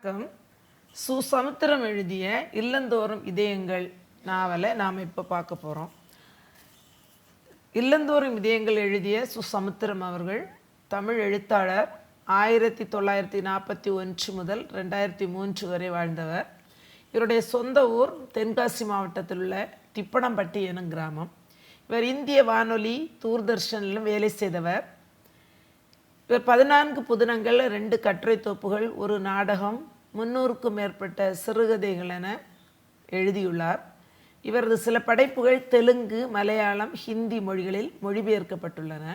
வணக்கம். சமுத்திரம் எழுதிய இல்லந்தோறும் இதயங்கள் நாவலை நாம் இப்போ பார்க்க போகிறோம். இல்லந்தோறும் இதயங்கள் எழுதிய சமுத்திரம் அவர்கள் தமிழ் எழுத்தாளர். 1941 முதல் 2003 வரை வாழ்ந்தவர். இவருடைய சொந்த ஊர் தென்காசி மாவட்டத்தில் உள்ள திப்பணம்பட்டி எனும் கிராமம். இவர் இந்திய வானொலி தூர்தர்ஷனிலும் வேலை செய்தவர். இவர் 14 புதினங்கள், 2 கட்டுரை தொகுப்புகள், ஒரு நாடகம், 300க்கும் மேற்பட்ட சிறுகதைகள் என எழுதியுள்ளார். இவரது சில படைப்புகள் தெலுங்கு, மலையாளம், ஹிந்தி மொழிகளில் மொழிபெயர்க்கப்பட்டுள்ளன.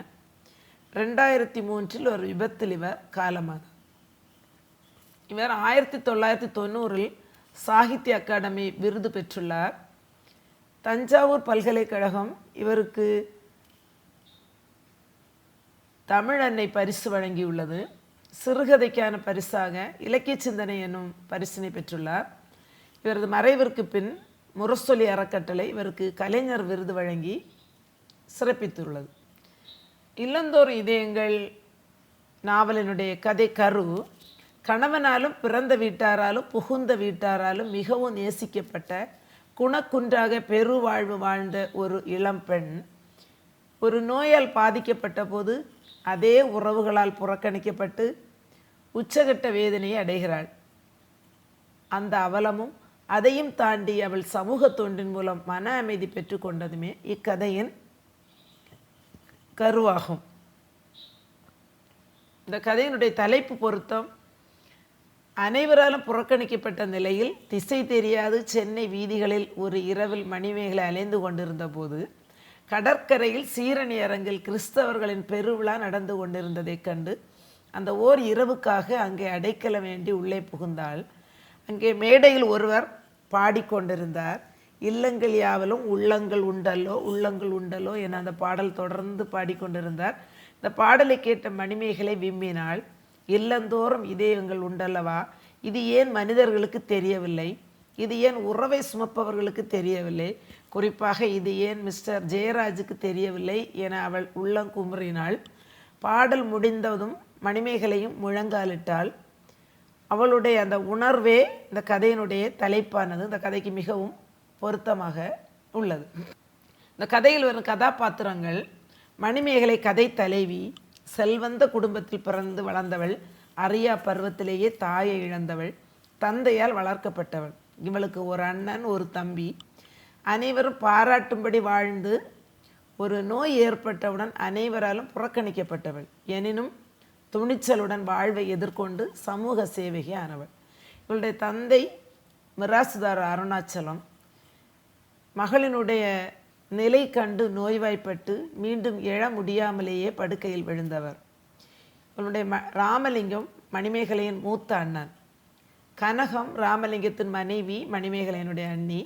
2003 ஒரு விபத்தில் இவர் காலமானார். இவர் 1990 சாகித்ய அகாடமி விருது பெற்றுள்ளார். தஞ்சாவூர் பல்கலைக்கழகம் இவருக்கு தமிழ் அன்னை பரிசு வழங்கியுள்ளது. சிறுகதைக்கான பரிசாக இலக்கிய சிந்தனை என்னும் பரிசினை பெற்றுள்ளார். இவரது மறைவிற்கு பின் முரசொலி அறக்கட்டளை இவருக்கு கலைஞர் விருது வழங்கி சிறப்பித்துள்ளது. இல்லந்தோறும் இதயங்கள் நாவலினுடைய கதை கரு, கணவனாலும் பிறந்த வீட்டாராலும் புகுந்த வீட்டாராலும் மிகவும் நேசிக்கப்பட்ட குணக்குன்றாக பெருவாழ்வு வாழ்ந்த ஒரு இளம்பெண் ஒரு நோயால் பாதிக்கப்பட்ட போது அதே உறவுகளால் புறக்கணிக்கப்பட்டு உச்சகட்ட வேதனையை அடைகிறாள். அந்த அவலமும் அதையும் தாண்டி அவள் சமூக தொண்டின் மூலம் மன அமைதி பெற்று கொண்டதுமே இக்கதையின் கருவாகும். இந்த கதையினுடைய தலைப்பு பொருத்தம், அனைவராலும் புறக்கணிக்கப்பட்ட நிலையில் திசை தெரியாது சென்னை வீதிகளில் ஒரு இரவில் மணிமேகலை அலைந்து கொண்டிருந்த போது கடற்கரையில் சீரணி அரங்கில் கிறிஸ்தவர்களின் பெருவிழா நடந்து கொண்டிருந்ததைக் கண்டு அந்த ஓர் இரவுக்காக அங்கே அடைக்கல வேண்டி உள்ளே புகுந்தாள். அங்கே மேடையில் ஒருவர் பாடிக்கொண்டிருந்தார். இல்லங்கள் யாவலும் உள்ளங்கள் உண்டல்லோ, உள்ளங்கள் உண்டல்லோ என அந்த பாடல் தொடர்ந்து பாடிக்கொண்டிருந்தார். இந்த பாடலை கேட்ட மணிமேகலை விம்மினாள். இல்லந்தோறும் இதயங்கள் உண்டல்லவா, இது ஏன் மனிதர்களுக்கு தெரியவில்லை? இது ஏன் உறவை சுமப்பவர்களுக்கு தெரியவில்லை? குறிப்பாக இது ஏன் மிஸ்டர் ஜெயராஜுக்கு தெரியவில்லை என அவள் உள்ளங்குமுறினாள். பாடல் முடிந்ததும் மணிமேகலையும் முழங்காலிட்டாள். அவளுடைய அந்த உணர்வே இந்த கதையினுடைய தலைப்பானது. இந்த கதைக்கு மிகவும் பொருத்தமாக உள்ளது. இந்த கதையில் வரும் கதாபாத்திரங்கள்: மணிமேகலை கதை தலைவி, செல்வந்த குடும்பத்தில் பிறந்து வளர்ந்தவள், அரியா பருவத்திலேயே தாயை இழந்தவள், தந்தையால் வளர்க்கப்பட்டவள். இவளுக்கு ஒரு அண்ணன், ஒரு தம்பி. அனைவரும் பாராட்டும்படி வாழ்ந்து ஒரு நோய் ஏற்பட்டவுடன் அனைவராலும் புறக்கணிக்கப்பட்டவள். எனினும் துணிச்சலுடன் வாழ்வை எதிர்கொண்டு சமூக சேவகி ஆனவள். இவளுடைய தந்தை மிராசுதார் அருணாச்சலம். மகளினுடைய நிலை கண்டு நோய்வாய்ப்பட்டு மீண்டும் எழ முடியாமலேயே படுக்கையில் விழுந்தவர். இவளுடைய ராமலிங்கம் மணிமேகலையின் மூத்த அண்ணன். கனகம் ராமலிங்கத்தின் மனைவி, மணிமேகலையினுடைய அண்ணி.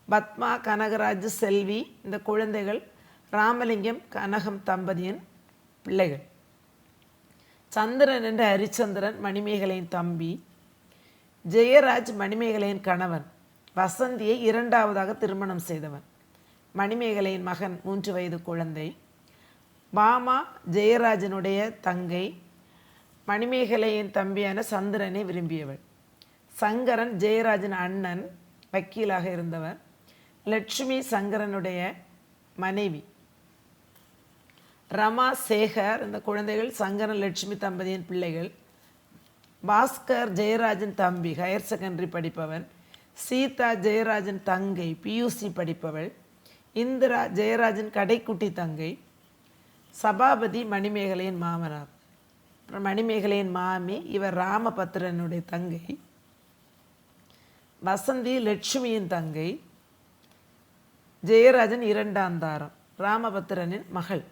பத்மா, கனகராஜ், செல்வி இந்த குழந்தைகள் ராமலிங்கம் கனகம் தம்பதியின் பிள்ளைகள். சந்திரன் என்ற ஹரிச்சந்திரன் மணிமேகலையின் தம்பி. ஜெயராஜ் மணிமேகலையின் கணவன். வசந்தியை 2வது திருமணம் செய்தவன். மணிமேகலையின் மகன் 3 வயது குழந்தை. பாமா ஜெயராஜனுடைய தங்கை. மணிமேகலையின் தம்பியான சந்திரனை விரும்பியவள். சங்கரன் ஜெயராஜன் அண்ணன், வக்கீலாக இருந்தவர். லட்சுமி சங்கரனுடைய மனைவி. ரமா, சேகர் இந்த குழந்தைகள் சங்கரன் லட்சுமி தம்பதியின் பிள்ளைகள். பாஸ்கர் ஜெயராஜன் தம்பி, ஹையர் செகண்டரி படிப்பவன். சீதா ஜெயராஜன் தங்கை, பியூசி படிப்பவள். இந்திரா ஜெயராஜன் கடைக்குட்டி தங்கை. சபாபதி மணிமேகலையின் மாமனார். மணிமேகலையின் மாமி, இவர் ராமபத்ரனுடைய தங்கை. வசந்தி லட்சுமியின் தங்கை. ஜெயராஜன் 2ஆம் தாரம், ராமபத்ரனின் மகள்.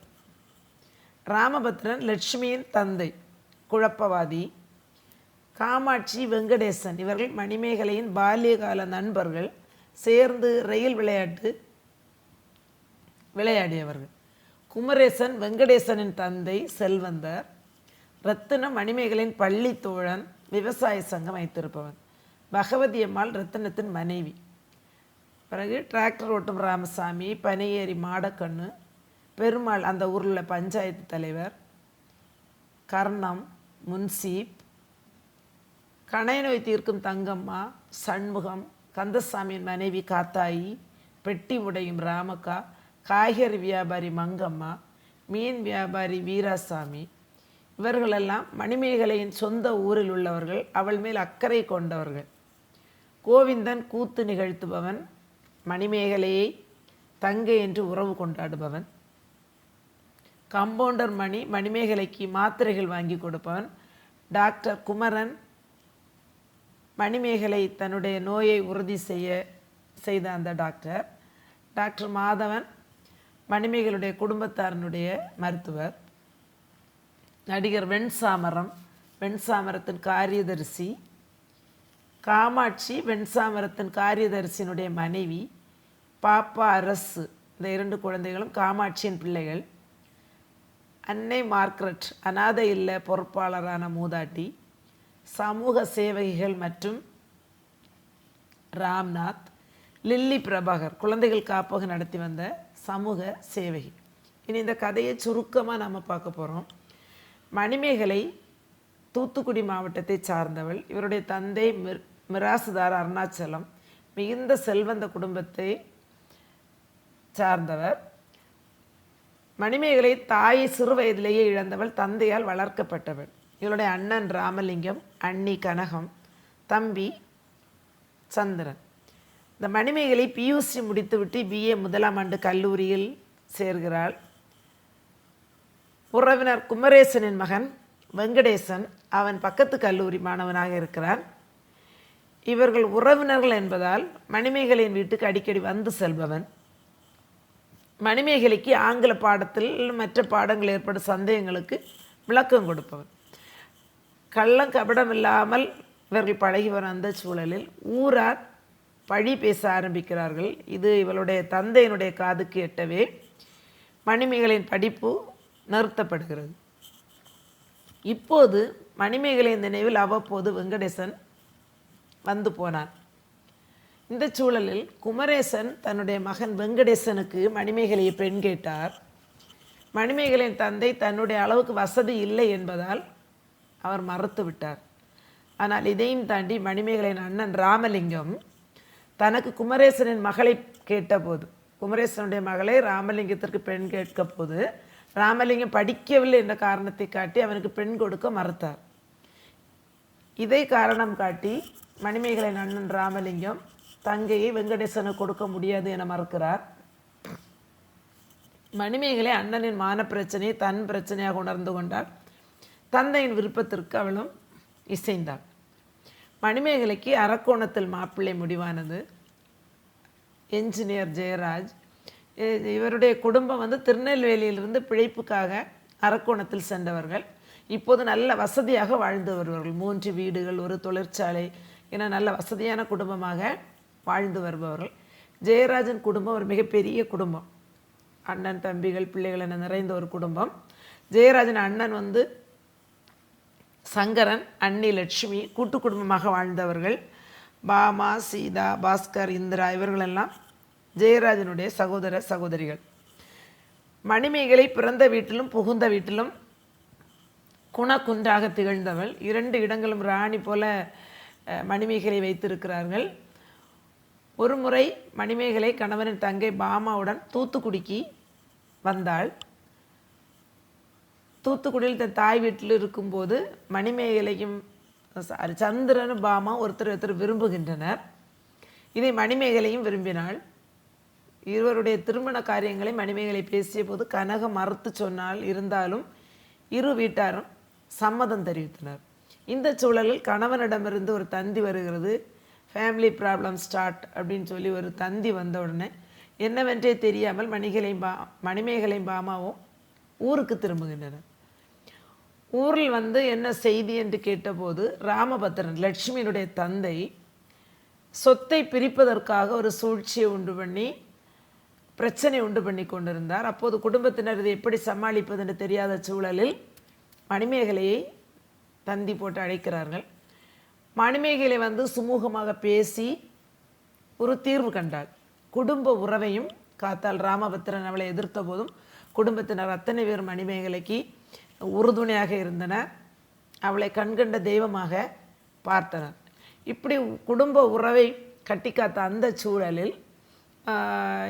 ராமபத்ரன் லட்சுமியின் தந்தை, குழப்பவாதி. காமாட்சி, வெங்கடேசன் இவர்கள் மணிமேகலையின் பால்யகால நண்பர்கள். சேர்ந்து ரயில் விளையாட்டு விளையாடியவர்கள். குமரேசன் வெங்கடேசனின் தந்தை, செல்வந்தர். ரத்தினம் மணிமேகலையின் பள்ளி தோழன், விவசாய சங்கம் வைத்திருப்பவன். பகவதி அம்மாள் ரத்தினத்தின் மனைவி. பிறகு டிராக்டர் ஓட்டும் ராமசாமி, பனையேறி மாடக்கண்ணு, பெருமாள் அந்த ஊரில் பஞ்சாயத்து தலைவர். கர்ணம், முன்சீப், கணைநோய் தீர்க்கும் தங்கம்மா, சண்முகம், கந்தசாமியின் மனைவி காத்தாயி, பெட்டி உடையும் ராமக்கா, காய்கறி வியாபாரி மங்கம்மா, மீன் வியாபாரி வீராசாமி, இவர்களெல்லாம் மணிமேகலையின் சொந்த ஊரில் உள்ளவர்கள். அவள் மேல் அக்கறை கொண்டவர்கள். கோவிந்தன் கூத்து நிகழ்த்துபவன், மணிமேகலையை தங்கை என்று உறவு கொண்டாடுபவன். கம்பவுண்டர் மணி மணிமேகலைக்கு மாத்திரைகள் வாங்கி கொடுப்பவன். டாக்டர் குமரன் மணிமேகலை தன்னுடைய நோயை உறுதி செய்த அந்த டாக்டர். டாக்டர் மாதவன் மணிமேகலுடைய குடும்பத்தாரனுடைய மருத்துவர். நடிகர் வெண்சாமரத்தின் காரியதரிசி. காமாட்சி வெண்சாமரத்தின் காரியதரிசியினுடைய மனைவி. பாப்பா அரசு, இந்த 2 குழந்தைகளும் காமாட்சியின் பிள்ளைகள். அன்னை மார்க்ரெட் அநாதை இல்ல பொறுப்பாளரான மூதாட்டி. சமூக சேவகிகள் மற்றும் ராம்நாத். லில்லி பிரபாகர் குழந்தைகள் காப்பகம் நடத்தி வந்த சமூக சேவகி. இனி இந்த கதையை சுருக்கமாக நம்ம பார்க்க போகிறோம். மணிமேகலை தூத்துக்குடி மாவட்டத்தை சார்ந்தவள். இவருடைய தந்தை மிராசுதார் அருணாச்சலம், மிகுந்த செல்வந்த குடும்பத்தை சார்ந்தவர். மணிமேகலை தாயை சிறு வயதிலேயே இழந்தவள், தந்தையால் வளர்க்கப்பட்டவள். இவளுடைய அண்ணன் ராமலிங்கம், அண்ணி கனகம், தம்பி சந்திரன். இந்த மணிமேகலை பியூசி முடித்துவிட்டு பிஏ 1ஆம் ஆண்டு கல்லூரியில் சேர்கிறாள். உறவினர் குமரேசனின் மகன் வெங்கடேசன் அவன் பக்கத்து கல்லூரி மாணவனாக இருக்கிறான். இவர்கள் உறவினர்கள் என்பதால் மணிமேகலையின் வீட்டுக்கு அடிக்கடி வந்து செல்பவன். மணிமேகலைக்கு ஆங்கில பாடத்தில் மற்ற பாடங்கள் ஏற்படும் சந்தேகங்களுக்கு விளக்கம் கொடுப்பவன். கள்ளம் கபடம் இல்லாமல் இவர்கள் பழகி வரும் அந்த சூழலில் ஊரார் பழி பேச ஆரம்பிக்கிறார்கள். இது இவளுடைய தந்தையினுடைய காதுக்கு எட்டவே மணிமேகலையின் படிப்பு நிறுத்தப்படுகிறது. இப்போது மணிமேகலையின் நினைவில் அவ்வப்போது வெங்கடேசன் வந்து போனான். இந்த சூழலில் குமரேசன் தன்னுடைய மகன் வெங்கடேசனுக்கு மணிமேகலையை பெண் கேட்டார். மணிமேகலையின் தந்தை தன்னுடைய அளவுக்கு வசதி இல்லை என்பதால் அவர் மறுத்து விட்டார். ஆனால் இதையும் தாண்டி மணிமேகலையின் அண்ணன் ராமலிங்கம் தனக்கு குமரேசனின் மகளை கேட்டபோது, குமரேசனுடைய மகளை ராமலிங்கத்திற்கு பெண் கேட்க போது ராமலிங்கம் படிக்கவில்லை என்ற காரணத்தை காட்டி அவனுக்கு பெண் கொடுக்க மறுத்தார். இதை காரணம் காட்டி மணிமேகலையின் அண்ணன் ராமலிங்கம் தங்கையை வெங்கடேசனுக்கு கொடுக்க முடியாது என மறுக்கிறார். மணிமேகலை அண்ணனின் மான பிரச்சனையை தன் பிரச்சனையாக உணர்ந்து கொண்டாள். தந்தையின் விருப்பத்திற்கு அவளும் இசைந்தாள். மணிமேகலைக்கு அரக்கோணத்தில் மாப்பிள்ளை முடிவானது. என்ஜினியர் ஜெயராஜ். இவருடைய குடும்பம் திருநெல்வேலியிலிருந்து பிழைப்புக்காக அரக்கோணத்தில் சென்றவர்கள். இப்போது நல்ல வசதியாக வாழ்ந்து வருபவர்கள். 3 வீடுகள், ஒரு தொழிற்சாலை என நல்ல வசதியான குடும்பமாக வாழ்ந்து வருபவர்கள். ஜெயராஜன் குடும்பம் ஒரு மிகப்பெரிய குடும்பம். அண்ணன், தம்பிகள், பிள்ளைகள் என நிறைந்த ஒரு குடும்பம். ஜெயராஜன் அண்ணன் சங்கரன், அண்ணி லட்சுமி கூட்டு குடும்பமாக வாழ்ந்தவர்கள். பாமா, சீதா, பாஸ்கர், இந்திரா இவர்களெல்லாம் ஜெயராஜனுடைய சகோதர சகோதரிகள். மணிமேகலை பிறந்த வீட்டிலும் புகுந்த வீட்டிலும் குணக்குன்றாக திகழ்ந்தவள். 2 இடங்களும் ராணி போல மணிமேகலை வைத்திருக்கிறார்கள். ஒரு முறை மணிமேகலை கணவனின் தங்கை பாமாவுடன் தூத்துக்குடிக்கு வந்தாள். தூத்துக்குடியில் தன் தாய் வீட்டில் இருக்கும்போது மணிமேகலையும் சந்திரனும் பாமா ஒருத்தர் விரும்புகின்றனர். இதை மணிமேகலையும் விரும்பினாள். இருவருடைய திருமண காரியங்களை மணிமேகலை பேசிய போது கனகம் மறுத்து சொன்னால், இருந்தாலும் இரு வீட்டாரும் சம்மதம் தெரிவித்தனர். இந்த சூழலில் கணவனிடமிருந்து ஒரு தந்தி வருகிறது. ஃபேமிலி ப்ராப்ளம் ஸ்டார்ட் அப்படின்னு சொல்லி ஒரு தந்தி வந்த உடனே என்னவென்றே தெரியாமல் மணிமேகலையும் பாமாவும் ஊருக்கு திரும்புகின்றனர். ஊரில் என்ன செய்தி என்று கேட்டபோது ராமபத்திரன், லட்சுமியினுடைய தந்தை, சொத்தை பிரிப்பதற்காக ஒரு சூழ்ச்சியை உண்டு பண்ணி பிரச்சனை உண்டு பண்ணி கொண்டிருந்தார். அப்போது குடும்பத்தினர் இதை எப்படி சமாளிப்பது என்று தெரியாத சூழலில் மணிமேகலையை தந்தி போட்டு அழைக்கிறார்கள். மணிமேகலை சுமூகமாக பேசி ஒரு தீர்வு கண்டாள். குடும்ப உறவையும் காத்தால். ராமபத்திரன் அவளை எதிர்த்த போதும் குடும்பத்தினர் அத்தனை பேர் மணிமேகலைக்கு உறுதுணையாக இருந்தனர். அவளை கண்கண்ட தெய்வமாக பார்த்தனர். இப்படி குடும்ப உறவை கட்டிக்காத்த அந்த சூழலில்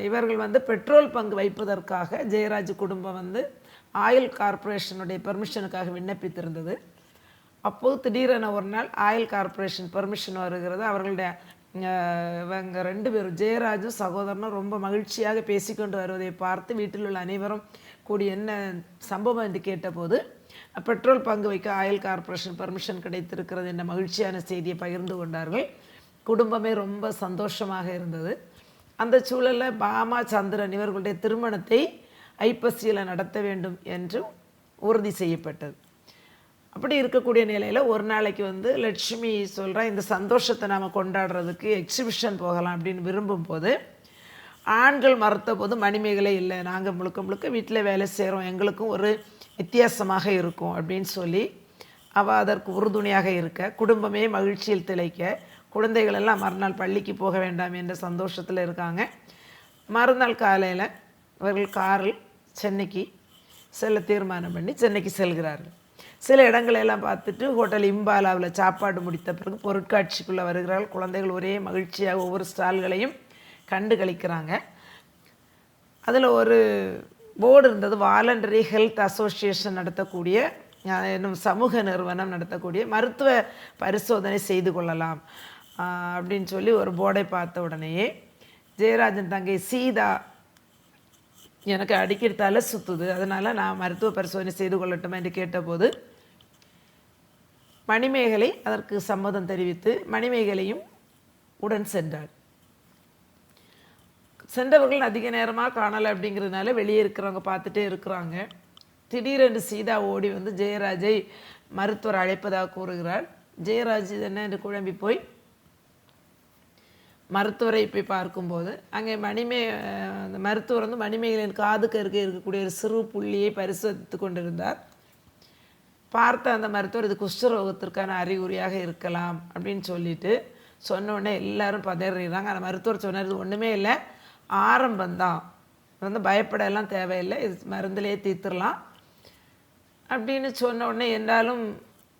இவர்கள் வந்து பெட்ரோல் பங்கு வைப்பதற்காக ஜெயராஜ் குடும்பம் வந்து ஆயில் கார்ப்பரேஷனுடைய பெர்மிஷனுக்காக விண்ணப்பித்திருந்தது. அப்போது திடீரென ஒரு நாள் ஆயில் கார்ப்பரேஷன் பெர்மிஷன் வருகிறது. அவர்களுடைய இவங்க 2 பேரும் ஜெயராஜும் சகோதரனும் ரொம்ப மகிழ்ச்சியாக பேசிக்கொண்டு வருவதை பார்த்து வீட்டில் உள்ள அனைவரும் கூடி என்ன சம்பவம் என்று கேட்டபோது பெட்ரோல் பங்கு வைக்க ஆயில் கார்ப்பரேஷன் பெர்மிஷன் கிடைத்திருக்கிறது என்ற மகிழ்ச்சியான செய்தியை பகிர்ந்து கொண்டார்கள். குடும்பமே ரொம்ப சந்தோஷமாக இருந்தது. அந்த சூழலில் பாமா சந்திரன் இவர்களுடைய திருமணத்தை ஐப்பசியில் நடத்த வேண்டும் என்று உறுதி செய்யப்பட்டது. அப்படி இருக்கக்கூடிய நிலையில் ஒரு நாளைக்கு வந்து லட்சுமி சொல்கிறா, இந்த சந்தோஷத்தை நாம் கொண்டாடுறதுக்கு எக்ஸிபிஷன் போகலாம் அப்படின்னு விரும்பும்போது ஆண்கள் மறுத்த போது மணிமேகலை இல்லை, நாங்கள் முழுக்க முழுக்க வீட்டில் வேலை செய்கிறோம், எங்களுக்கும் ஒரு வித்தியாசமாக இருக்கும் அப்படின்னு சொல்லி அவள் அதற்கு உறுதுணையாக இருக்க, குடும்பமே மகிழ்ச்சியில் திளைக்க, குழந்தைகள் எல்லாம் மறுநாள் பள்ளிக்கு போக வேண்டாம் என்ற சந்தோஷத்தில் இருக்காங்க. மறுநாள் காலையில் இவர்கள் காரில் சென்னைக்கு செல்ல தீர்மானம் பண்ணி சென்னைக்கு செல்கிறார்கள். சில இடங்களெல்லாம் பார்த்துட்டு ஹோட்டல் இம்பாலாவில் சாப்பாடு முடித்த பிறகு பொருட்காட்சிக்குள்ளே வருகிறார்கள். குழந்தைகள் ஒரே மகிழ்ச்சியாக ஒவ்வொரு ஸ்டால்களையும் கண்டு கழிக்கிறாங்க. அதில் ஒரு போர்டு இருந்தது, வாலண்டரி ஹெல்த் அசோசியேஷன் நடத்தக்கூடிய இன்னும் சமூக நிறுவனம் நடத்தக்கூடிய மருத்துவ பரிசோதனை செய்து கொள்ளலாம் அப்படின்னு சொல்லி ஒரு போர்டை பார்த்த உடனேயே ஜெயராஜன் தங்கை சீதா, எனக்கு அடிக்கடி தலை சுற்றுது, அதனால் நான் மருத்துவ பரிசோதனை செய்து கொள்ளட்டும் என்று கேட்டபோது மணிமேகலை அதற்கு சம்மதம் தெரிவித்து மணிமேகலையும் உடன் சென்றாள். சென்றவர்கள் அதிக நேரமாக காணலை அப்படிங்கிறதுனால வெளியே இருக்கிறவங்க பார்த்துட்டே இருக்கிறாங்க. திடீரென்று சீதா ஓடி வந்து ஜெயராஜை மருத்துவர் அழைப்பதாக கூறுகிறாள். ஜெயராஜ் என்ன என்று குழம்பி போய் மருத்துவரை போய் பார்க்கும்போது அங்கே அந்த மருத்துவர் வந்து மணிமேகலையின் காதுக்கு இருக்கக்கூடிய ஒரு சிறு புள்ளியை பரிசோதித்து கொண்டிருந்தார். பார்த்த அந்த மருத்துவர் இது குஷ்டரோகத்திற்கான அறிகுறியாக இருக்கலாம் அப்படின்னு சொல்லிட்டு சொன்ன உடனே எல்லாரும் பதறிடுறாங்க. அந்த மருத்துவர் சொன்னது ஒன்றுமே இல்லை, ஆரம்பந்தான், வந்து பயப்படலாம் தேவையில்லை, இது மருந்திலே தீர்த்துடலாம் அப்படின்னு சொன்ன உடனே என்றாலும்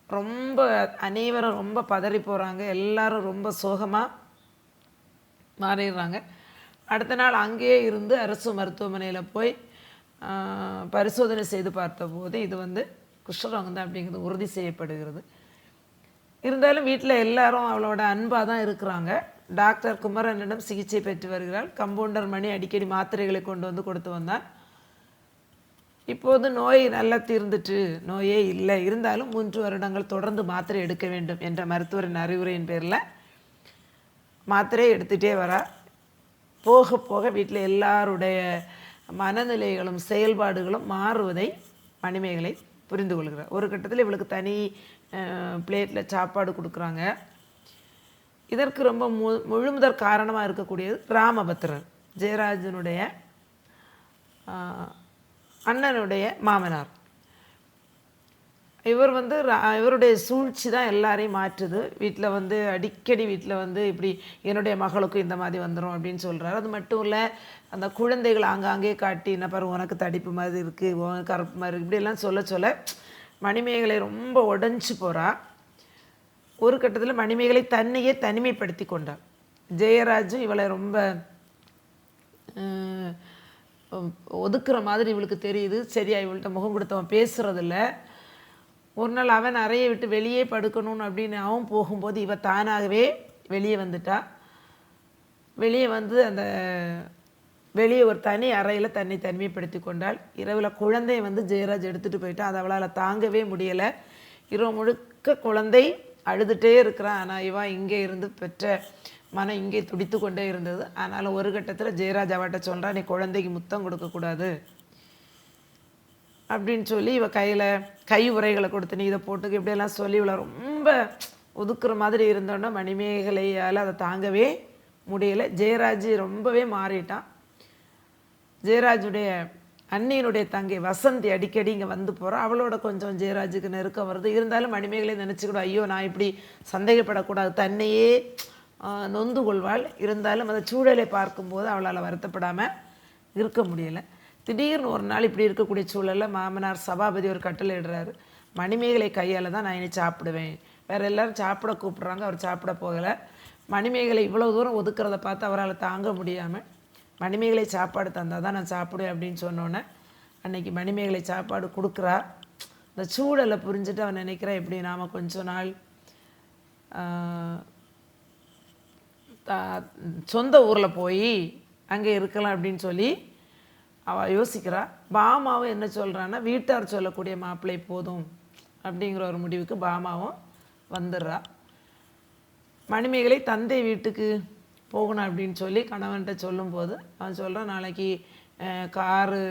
ரொம்ப அனைவரும் ரொம்ப பதறி போகிறாங்க. எல்லாரும் ரொம்ப சோகமாக மாறிடுறாங்க. அடுத்த நாள் அங்கேயே இருந்து அரசு மருத்துவமனையில் போய் பரிசோதனை செய்து பார்த்தபோது இது வந்து குஷ்டரோகம் தான் அப்படிங்கிறது உறுதி செய்யப்படுகிறது. இருந்தாலும் வீட்டில் எல்லாரும் அவளோட அன்பாக தான் இருக்கிறாங்க. டாக்டர் குமரனிடம் சிகிச்சை பெற்று வருகிறாள். கம்பவுண்டர் மணி அடிக்கடி மாத்திரைகளை கொண்டு வந்து கொடுத்து வந்தான். இப்போது நோய் நல்லா தீர்ந்துட்டு, நோயே இல்லை, இருந்தாலும் 3 வருடங்கள் தொடர்ந்து மாத்திரை எடுக்க வேண்டும் என்ற மருத்துவரின் அறிவுரையின் பேரில் மாத்திரையை எடுத்துகிட்டே வரா. போக போக வீட்டில் எல்லாருடைய மனநிலைகளும் செயல்பாடுகளும் மாறுவதை மணிமேகலை புரிந்து கொள்கிறார். ஒரு கட்டத்தில் இவளுக்கு தனி பிளேட்டில் சாப்பாடு கொடுக்குறாங்க. இதற்கு ரொம்ப முழுமுதற் காரணமாக இருக்கக்கூடியது ராமபத்திரன், ஜெயராஜனுடைய அண்ணனுடைய மாமனார். இவர் வந்து இவருடைய சூழ்ச்சி தான் எல்லாரையும் மாற்றுது. வீட்டில் வந்து அடிக்கடி வீட்டில் வந்து இப்படி என்னுடைய மகளுக்கும் இந்த மாதிரி வந்துடும் அப்படின்னு சொல்கிறாரு. அது மட்டும் இல்லை, அந்த குழந்தைகள் ஆங்காங்கே காட்டி என்ன பாரு உனக்கு தடிப்பு மாதிரி இருக்குது, உனக்கு கருப்பு மாதிரி இருக்குது, இப்படியெல்லாம் சொல்ல சொல்ல மணிமேகலை ரொம்ப உடஞ்சி போகிறா. ஒரு கட்டத்தில் மணிமேகலை தன்னையே தனிமைப்படுத்தி கொண்டாள். ஜெயராஜும் இவளை ரொம்ப ஒதுக்குற மாதிரி இவளுக்கு தெரியுது. சரியா இவள்கிட்ட முகம் கொடுத்தவன் பேசுகிறதில்ல. ஒரு நாள் அவன் அறையை விட்டு வெளியே படுக்கணும்னு அப்படின்னு அவன் போகும்போது இவ தானாகவே வெளியே வந்துட்டா. வெளியே வந்து அந்த வெளியே ஒரு தனி அறையில் தன்னை தனிமைப்படுத்தி கொண்டாள். இரவில் குழந்தையை வந்து ஜெயராஜ் எடுத்துகிட்டு போயிட்டான். அதை அவளால் தாங்கவே முடியலை. இரவு முழுக்க குழந்தை அழுதுகிட்டே இருக்கிறான். ஆனால் இவன் இங்கே இருந்து பெற்ற மனம் இங்கே துடித்து கொண்டே இருந்தது. ஆனாலும் ஒரு கட்டத்தில் ஜெயராஜ் அவட்ட சொல்கிறான், நீ குழந்தைக்கு முத்தம் கொடுக்கக்கூடாது அப்படின்னு சொல்லி இவள் கை உரைகளை கொடுத்து நீ இதை போட்டுக்கு இப்படியெல்லாம் சொல்லி இவளை ரொம்ப ஒதுக்குற மாதிரி இருந்தோன்னா மணிமேகலையால் அதை தாங்கவே முடியலை. ஜெயராஜ் ரொம்பவே மாறிட்டான். ஜெயராஜுடைய அண்ணியினுடைய தங்கை வசந்தி அடிக்கடி இங்கே வந்து போகிறான். அவளோட கொஞ்சம் ஜெயராஜுக்கு நெருக்கம் வருது. இருந்தாலும் மணிமேகலை நினச்சிக்கூட ஐயோ நான் இப்படி சந்தேகப்படக்கூடாது, தன்னையே நொந்து கொள்வாள். இருந்தாலும் அந்த சூழலை பார்க்கும்போது அவளால் வருத்தப்படாமல் இருக்க முடியலை. திடீர்னு ஒரு நாள் இப்படி இருக்கக்கூடிய சூழலில் மாமனார் சபாபதி ஒரு கட்டளை இடுறாரு, மணிமேகலை கையால் தான் நான் இனி சாப்பிடுவேன், வேறு எல்லோரும் சாப்பிட கூப்பிட்றாங்க, அவர் சாப்பிட போகலை. மணிமேகலை இவ்வளோ தூரம் ஒதுக்குறத பார்த்து அவரால் தாங்க முடியாமல், மணிமேகலை சாப்பாடு தந்தால் தான் நான் சாப்பிடுவேன் அப்படின்னு சொன்னோன்னே அன்றைக்கி மணிமேகலை சாப்பாடு கொடுக்குறா. இந்த சூழலை புரிஞ்சுட்டு அவன் நினைக்கிறா, எப்படி நாம் கொஞ்ச நாள் சொந்த ஊரில் போய் அங்கே இருக்கலாம் அப்படின்னு சொல்லி அவள் யோசிக்கிறா. பாமாவும் என்ன சொல்கிறான்னா, வீட்டார் சொல்லக்கூடிய மாப்பிள்ளை போதும் அப்படிங்கிற ஒரு முடிவுக்கு பாமாவும் வந்துடுறா. மணிமேகலை தந்தை வீட்டுக்கு போகணும் அப்படின்னு சொல்லி கணவன்கிட்ட சொல்லும்போது அவன் சொல்கிறான், நாளைக்கு காரு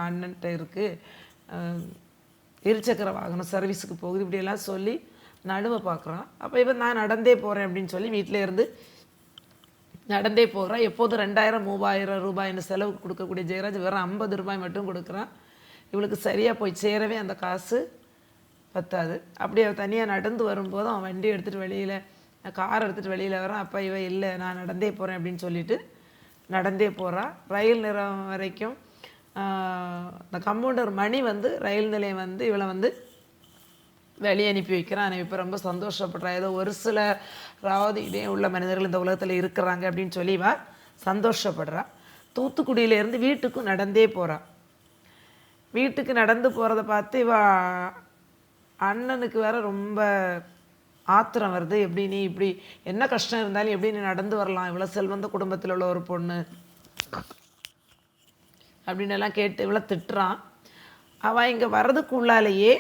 அண்ணன்ட்ட இருக்குது, இருசக்கர வாகனம் சர்வீஸுக்கு போகுது, இப்படியெல்லாம் சொல்லி நடுவை பார்க்குறான். அப்போ இவன் நான் நடந்தே போகிறேன் அப்படின்னு சொல்லி வீட்டில் இருந்து நடந்தே போகிறான். எப்போதும் 2000 3000 ரூபாய்னு செலவுக்கு கொடுக்கக்கூடிய ஜெயராஜ் வெறும் 50 ரூபாய் மட்டும் கொடுக்குறான். இவளுக்கு சரியாக போய் சேரவே அந்த காசு பத்தாது. அப்படி அவள் தனியாக நடந்து வரும்போது அவன் வண்டி எடுத்துகிட்டு வெளியில், கார் எடுத்துகிட்டு வெளியில் வரான். அப்போ இவன் இல்லை நான் நடந்தே போகிறேன் அப்படின்னு சொல்லிட்டு நடந்தே போகிறான். ரயில் நிலையம் வரைக்கும் இந்த கம்பவுண்டர் மணி வந்து ரயில் நிலையம் வந்து இவளை வந்து வெளியே அனுப்பி வைக்கிறான். ஆனால் இப்போ ரொம்ப சந்தோஷப்படுறா. ஏதோ ஒரு சிலராவது இதே உள்ள மனிதர்கள் இந்த உலகத்தில் இருக்கிறாங்க அப்படின்னு சொல்லி இவ சந்தோஷப்படுறா. தூத்துக்குடியிலேருந்து வீட்டுக்கும் நடந்தே போகிறா. வீட்டுக்கு நடந்து போகிறத பார்த்து இவ அண்ணனுக்கு வேற ரொம்ப ஆத்திரம் வருது. எப்படி நீ இப்படி என்ன கஷ்டம் இருந்தாலும் எப்படி நீ நடந்து வரலாம், இவ்வளோ செல்வந்த குடும்பத்தில் உள்ள ஒரு பொண்ணு அப்படின்னு எல்லாம் கேட்டு இவ்வளோ திட்டுறான். அவள் இங்கே வர்றதுக்குள்ளாலேயே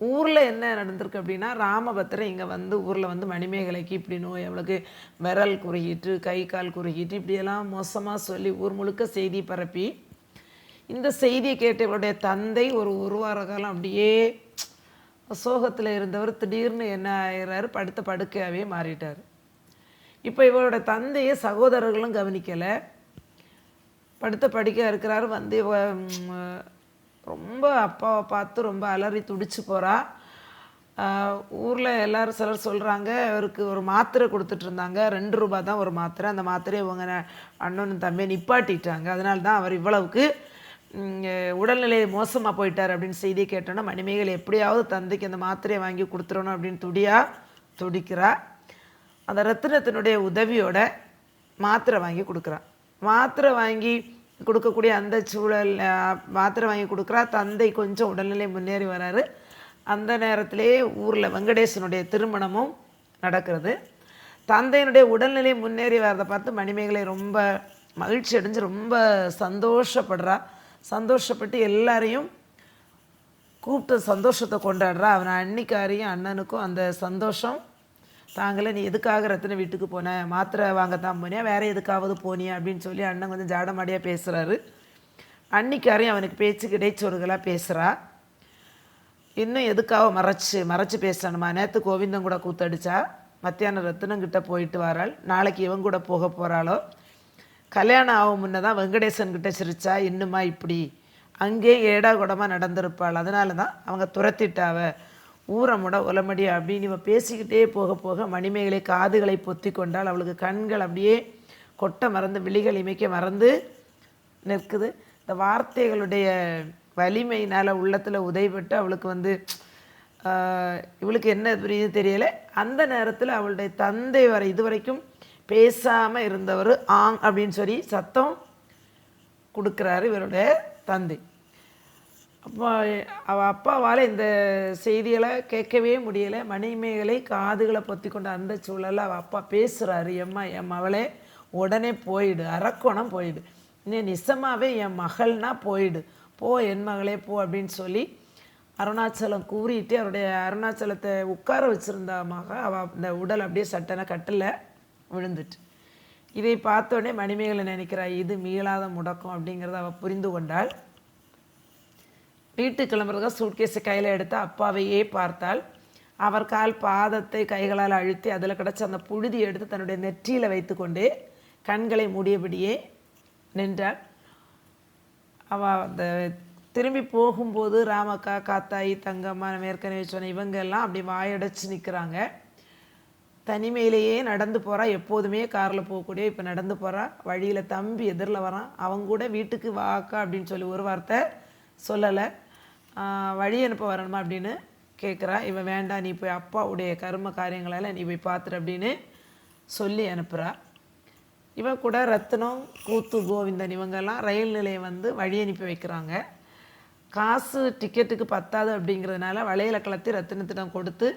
ஊரில் என்ன நடந்திருக்கு அப்படின்னா, ராமபத்திரன் இங்கே வந்து ஊரில் வந்து மணிமேகலைக்கு இப்படி நோய், அவளுக்கு விரல் குறுகிட்டு கை கால் குறுகிட்டு இப்படியெல்லாம் மோசமாக சொல்லி ஊர் முழுக்க செய்தி பரப்பி, இந்த செய்தியை கேட்டு இவளுடைய தந்தை ஒரு வார காலம் அப்படியே சோகத்தில் இருந்தவர் திடீர்னு என்ன ஆகிறாரு, படுத்த படுக்கையாகவே மாறிட்டார். இப்போ இவளோட தந்தையை சகோதரர்களும் கவனிக்கலை, படுத்த படுக்கையாக இருக்கிறாரு. வந்து ரொம்ப அப்பாவை பார்த்து ரொம்ப அலறி துடிச்சு போகிறா. ஊரில் எல்லோரும் சிலர் சொல்கிறாங்க, அவருக்கு ஒரு மாத்திரை கொடுத்துட்டு இருந்தாங்க, 2 ரூபா தான் ஒரு மாத்திரை, அந்த மாத்திரையை இவங்க அண்ணனும் தம்பியை நிப்பாட்டிட்டாங்க, அதனால தான் அவர் இவ்வளவுக்கு உடல்நிலை மோசமாக போயிட்டார் அப்படின்னு செய்தி கேட்டோன்னா, மணிமேகலை எப்படியாவது தந்தைக்கு அந்த மாத்திரையை வாங்கி கொடுத்துடணும் அப்படின்னு துடிக்கிறா. அந்த ரத்தினத்தினுடைய உதவியோட மாத்திரை வாங்கி கொடுக்குறா. மாத்திரை வாங்கி கொடுக்கக்கூடிய அந்த சூழல் மாத்திரை வாங்கி கொடுக்குறா. தந்தை கொஞ்சம் உடல்நிலை முன்னேறி வராரு. அந்த நேரத்திலேயே ஊரில் வெங்கடேசனுடைய திருமணமும் நடக்கிறது. தந்தையினுடைய உடல்நிலை முன்னேறி வரதை பார்த்து மணிமேகலை ரொம்ப மகிழ்ச்சி அடைஞ்சு ரொம்ப சந்தோஷப்படுறா. சந்தோஷப்பட்டு எல்லாரையும் கூப்பிட்டு சந்தோஷத்தை கொண்டாடுறா. அவன் அன்னிக்காரியும் அண்ணனுக்கும் அந்த சந்தோஷம் தாங்களே, நீ எதுக்காக ரத்தின வீட்டுக்கு போன, மாத்திரை வாங்கத்தான் போனியா, வேறு எதுக்காவது போனியா அப்படின்னு சொல்லி அண்ணன் கொஞ்சம் ஜாடமாடியாக பேசுகிறாரு. அன்னிக்காரையும் அவனுக்கு பேச்சுக்கு இடைச்சொருகளாக பேசுகிறா. இன்னும் எதுக்காக மறைச்சு பேசணுமா, நேற்று கோவிந்தம் கூட கூத்தடிச்சா, மத்தியானம் ரத்தினங்கிட்ட போயிட்டு வராள், நாளைக்கு இவன் கூட போக போகிறாளோ, கல்யாணம் ஆகும் முன்னே தான் வெங்கடேசன்கிட்ட சிரிச்சா, இன்னுமா இப்படி அங்கேயும் ஏடா கூடமாக நடந்திருப்பாள், அதனால தான் அவங்க துரத்திட்டாவ, ஊரமுட உலமடி அப்படின்னு இவன் பேசிக்கிட்டே போக போக மணிமேகலை காதுகளை பொத்தி கொண்டால் அவளுக்கு கண்கள் அப்படியே கொட்ட மறந்து விழிகள் இமைக்க மறந்து நிற்குது. இந்த வார்த்தைகளுடைய வலிமையினால் உள்ளத்தில் உதைப்பட்டு அவளுக்கு வந்து இவளுக்கு என்ன புரியுது தெரியலை. அந்த நேரத்தில் அவளுடைய தந்தை வரை இதுவரைக்கும் பேசாமல் இருந்தவர் ஆங் அப்படின்னு சொல்லி சத்தம் கொடுக்குறாரு இவருடைய தந்தை. அப்போ அவள் அப்பாவால் இந்த செய்திகளை கேட்கவே முடியலை. மணிமேகலை காதுகளை பொத்தி கொண்ட அந்த சூழலில் அவள் அப்பா பேசுகிறாரு, என் மகளே உடனே போயிடு, அரக்கோணம் போயிடு, இன்னும் நிசமாகவே என் மகள்னா போயிடு, போ என் மகளே போ அப்படின்னு சொல்லி அருணாச்சலம் கூறிட்டு அவருடைய அருணாச்சலத்தை உட்கார வச்சுருந்த மக அவள் அந்த உடல் அப்படியே சட்டனை கட்டில் விழுந்துட்டு. இதை பார்த்தோடனே மணிமேகலை நினைக்கிறா, இது மீளாத முடக்கம் அப்படிங்கிறத அவள் புரிந்து கொண்டாள். வீட்டுக்கு கிளம்புறதுக்காக சூட்கேஸை கையில் எடுத்து அப்பாவையே பார்த்தாள். அவர் கால் பாதத்தை கைகளால் அழுத்தி அதில் கிடச்ச அந்த புழுதி எடுத்து தன்னுடைய நெற்றியில் வைத்து கொண்டே கண்களை மூடியபடியே நின்றாள். அவள் அந்த திரும்பி போகும்போது ராமக்கா, காத்தாயி, தங்கம்மா, நம்ம ஏற்கனவே சொன்ன இவங்க எல்லாம் அப்படி வாயடைச்சு நிற்கிறாங்க. தனிமையிலேயே நடந்து போகிறா. எப்போதுமே காரில் போகக்கூடிய இப்போ நடந்து போகிறா. வழியில் தம்பி எதிரில் வரான். அவங்க கூட வீட்டுக்கு வாக்கா அப்படின்னு சொல்லி ஒரு வார்த்தை சொல்லலை. வழி அனுப்ப வரணுமா அப்படின்னு கேட்குறா. இவன் வேண்டாம், நீ போய் அப்பாவுடைய கர்ம காரியங்களெல்லாம் நீ போய் பார்த்துரு அப்படின்னு சொல்லி அனுப்புகிறா. இவன் கூட ரத்னம், கூத்து, கோவிந்தன் இவங்கெல்லாம் ரயில் நிலையம் வந்து வழி அனுப்பி வைக்கிறாங்க. காசு டிக்கெட்டுக்கு பத்தாது அப்படிங்கிறதுனால வளையலை கலத்தி ரத்தினத்திடம் கொடுத்து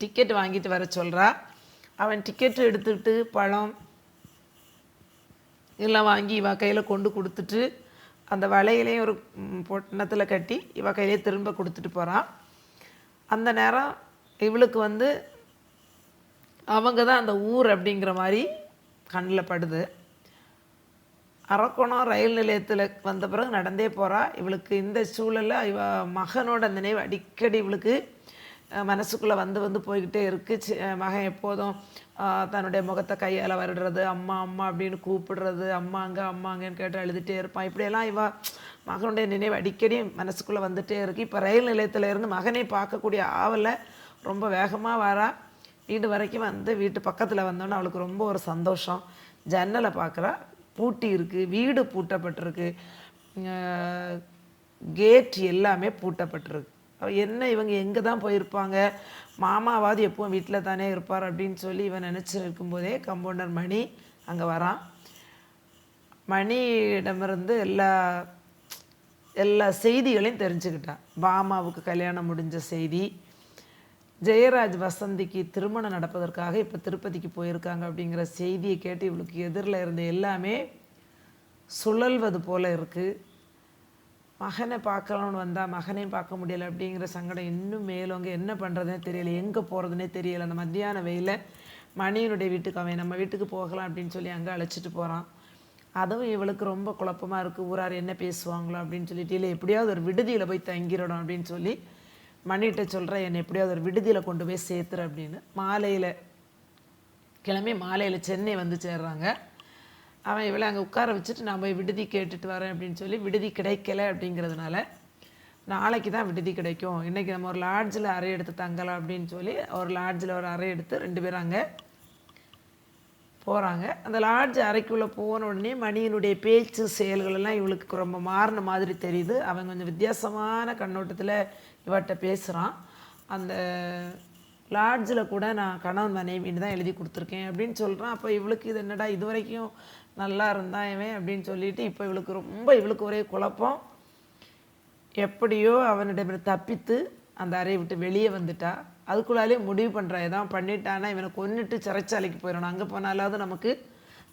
டிக்கெட் வாங்கிட்டு வர சொல்கிறா. அவன் டிக்கெட்டு எடுத்துக்கிட்டு பழம் எல்லாம் வாங்கி இவ கையில் கொண்டு கொடுத்துட்டு அந்த வளையலையும் ஒரு பொட்டணத்தில் கட்டி இவ கையிலே திரும்ப கொடுத்துட்டு போகிறான். அந்த நேரம் இவளுக்கு வந்து அவங்க தான் அந்த ஊர் அப்படிங்கிற மாதிரி கண்ணில் படுது. அரக்கோணம் ரயில் நிலையத்தில் வந்த பிறகு நடந்தே போகிறா. இவளுக்கு இந்த சூழலில் இவ மகனோட நினைவு அடிக்கடி இவளுக்கு மனசுக்குள்ளே வந்து வந்து போய்கிட்டே இருக்குது. மகன் எப்போதும் தன்னுடைய முகத்தை கையால் வருடுறது, அம்மா அம்மா அப்படின்னு கூப்பிடுறது, அம்மாங்கன்னு கேட்டு அழுதுகிட்டே இருப்பான். இப்படியெல்லாம் இவ மகனுடைய நினைவு அடிக்கடி மனசுக்குள்ளே வந்துகிட்டே இருக்குது. இப்போ ரயில் நிலையத்தில் இருந்து மகனை பார்க்கக்கூடிய ஆவலை ரொம்ப வேகமாக வரா. வீடு வரைக்கும் வந்து வீட்டு பக்கத்தில் வந்தோன்னே அவளுக்கு ரொம்ப ஒரு சந்தோஷம். ஜன்னலை பார்க்குறா, பூட்டி இருக்குது, வீடு பூட்டப்பட்டிருக்கு, கேட் எல்லாமே பூட்டப்பட்டிருக்கு. என்ன இவங்க எங்கே தான் போயிருப்பாங்க, மாமாவாது எப்பவும் வீட்டில் தானே இருப்பார் அப்படின்னு சொல்லி இவன் நினச்சிருக்கும்போதே கம்பவுண்டர் மணி அங்கே வரான். மணியிடமிருந்து எல்லா செய்திகளையும் தெரிஞ்சுக்கிட்டான். பாமாவுக்கு கல்யாணம் முடிஞ்ச செய்தி, ஜெயராஜ் வசந்திக்கு திருமணம் நடப்பதற்காக இப்போ திருப்பதிக்கு போயிருக்காங்க அப்படிங்கிற செய்தியை கேட்டு இவளுக்கு எதிரில் இருந்த எல்லாமே சுழல்வது போல் இருக்குது. மகனை பார்க்கலான்னு வந்தால் மகனையும் பார்க்க முடியலை அப்படிங்கிற சங்கடம் இன்னும் மேலோங்க. என்ன பண்ணுறதுனே தெரியலை, எங்கே போகிறதுனே தெரியலை. அந்த மத்தியான வெயில மணியினுடைய வீட்டுக்கு அவன் நம்ம வீட்டுக்கு போகலாம் அப்படின்னு சொல்லி அங்கே அழைச்சிட்டு போகிறான். அதுவும் இவளுக்கு ரொம்ப குழப்பமாக இருக்குது. ஊரார் என்ன பேசுவாங்களோ அப்படின்னு சொல்லிட்டு, இல்லை எப்படியாவது ஒரு விடுதியில் போய் தங்கிடணும் அப்படின்னு சொல்லி மணிகிட்ட சொல்கிறேன், என்னை எப்படியாவது ஒரு விடுதியில் கொண்டு போய் சேர்த்துரு அப்படின்னு. கிளம்பி மாலையில் சென்னை வந்து சேர்றாங்க. அவன் இவளை அங்கே உட்கார வச்சுட்டு நான் போய் விடுதி கேட்டுட்டு வரேன் அப்படின்னு சொல்லி, விடுதி கிடைக்கல அப்படிங்கிறதுனால நாளைக்கு தான் விடுதி கிடைக்கும், இன்றைக்கி நம்ம ஒரு லாட்ஜில் அறை எடுத்து தங்கலாம் அப்படின்னு சொல்லி ஒரு லாட்ஜில் ஒரு அறை எடுத்து 2 பேரும் அங்கே போகிறாங்க. அந்த லாட்ஜ் அறைக்குள்ளே போன உடனே மணியினுடைய பேச்சு செயல்களெல்லாம் இவளுக்கு ரொம்ப மாறின மாதிரி தெரியுது. அவன் கொஞ்சம் வித்தியாசமான கண்ணோட்டத்தில் இவட்ட பேசுகிறான். அந்த லாட்ஜில் கூட நான் கணவன் மனைவின்னு தான் எழுதி கொடுத்துருக்கேன் அப்படின்னு சொல்கிறான். அப்போ இவளுக்கு இது என்னடா இது வரைக்கும் நல்லா இருந்தான் இவன் அப்படின்னு சொல்லிட்டு இப்போ இவளுக்கு ஒரே குழப்பம். எப்படியோ அவனிடம் தப்பித்து அந்த அறையை விட்டு வெளியே வந்துட்டா. அதுக்குள்ளாலே முடிவு பண்ணுறா, எதாவது பண்ணிட்டானா இவனை கொன்னுட்டு சிறைச்சாலைக்கு போயிடணும், அங்கே போனாலாவது நமக்கு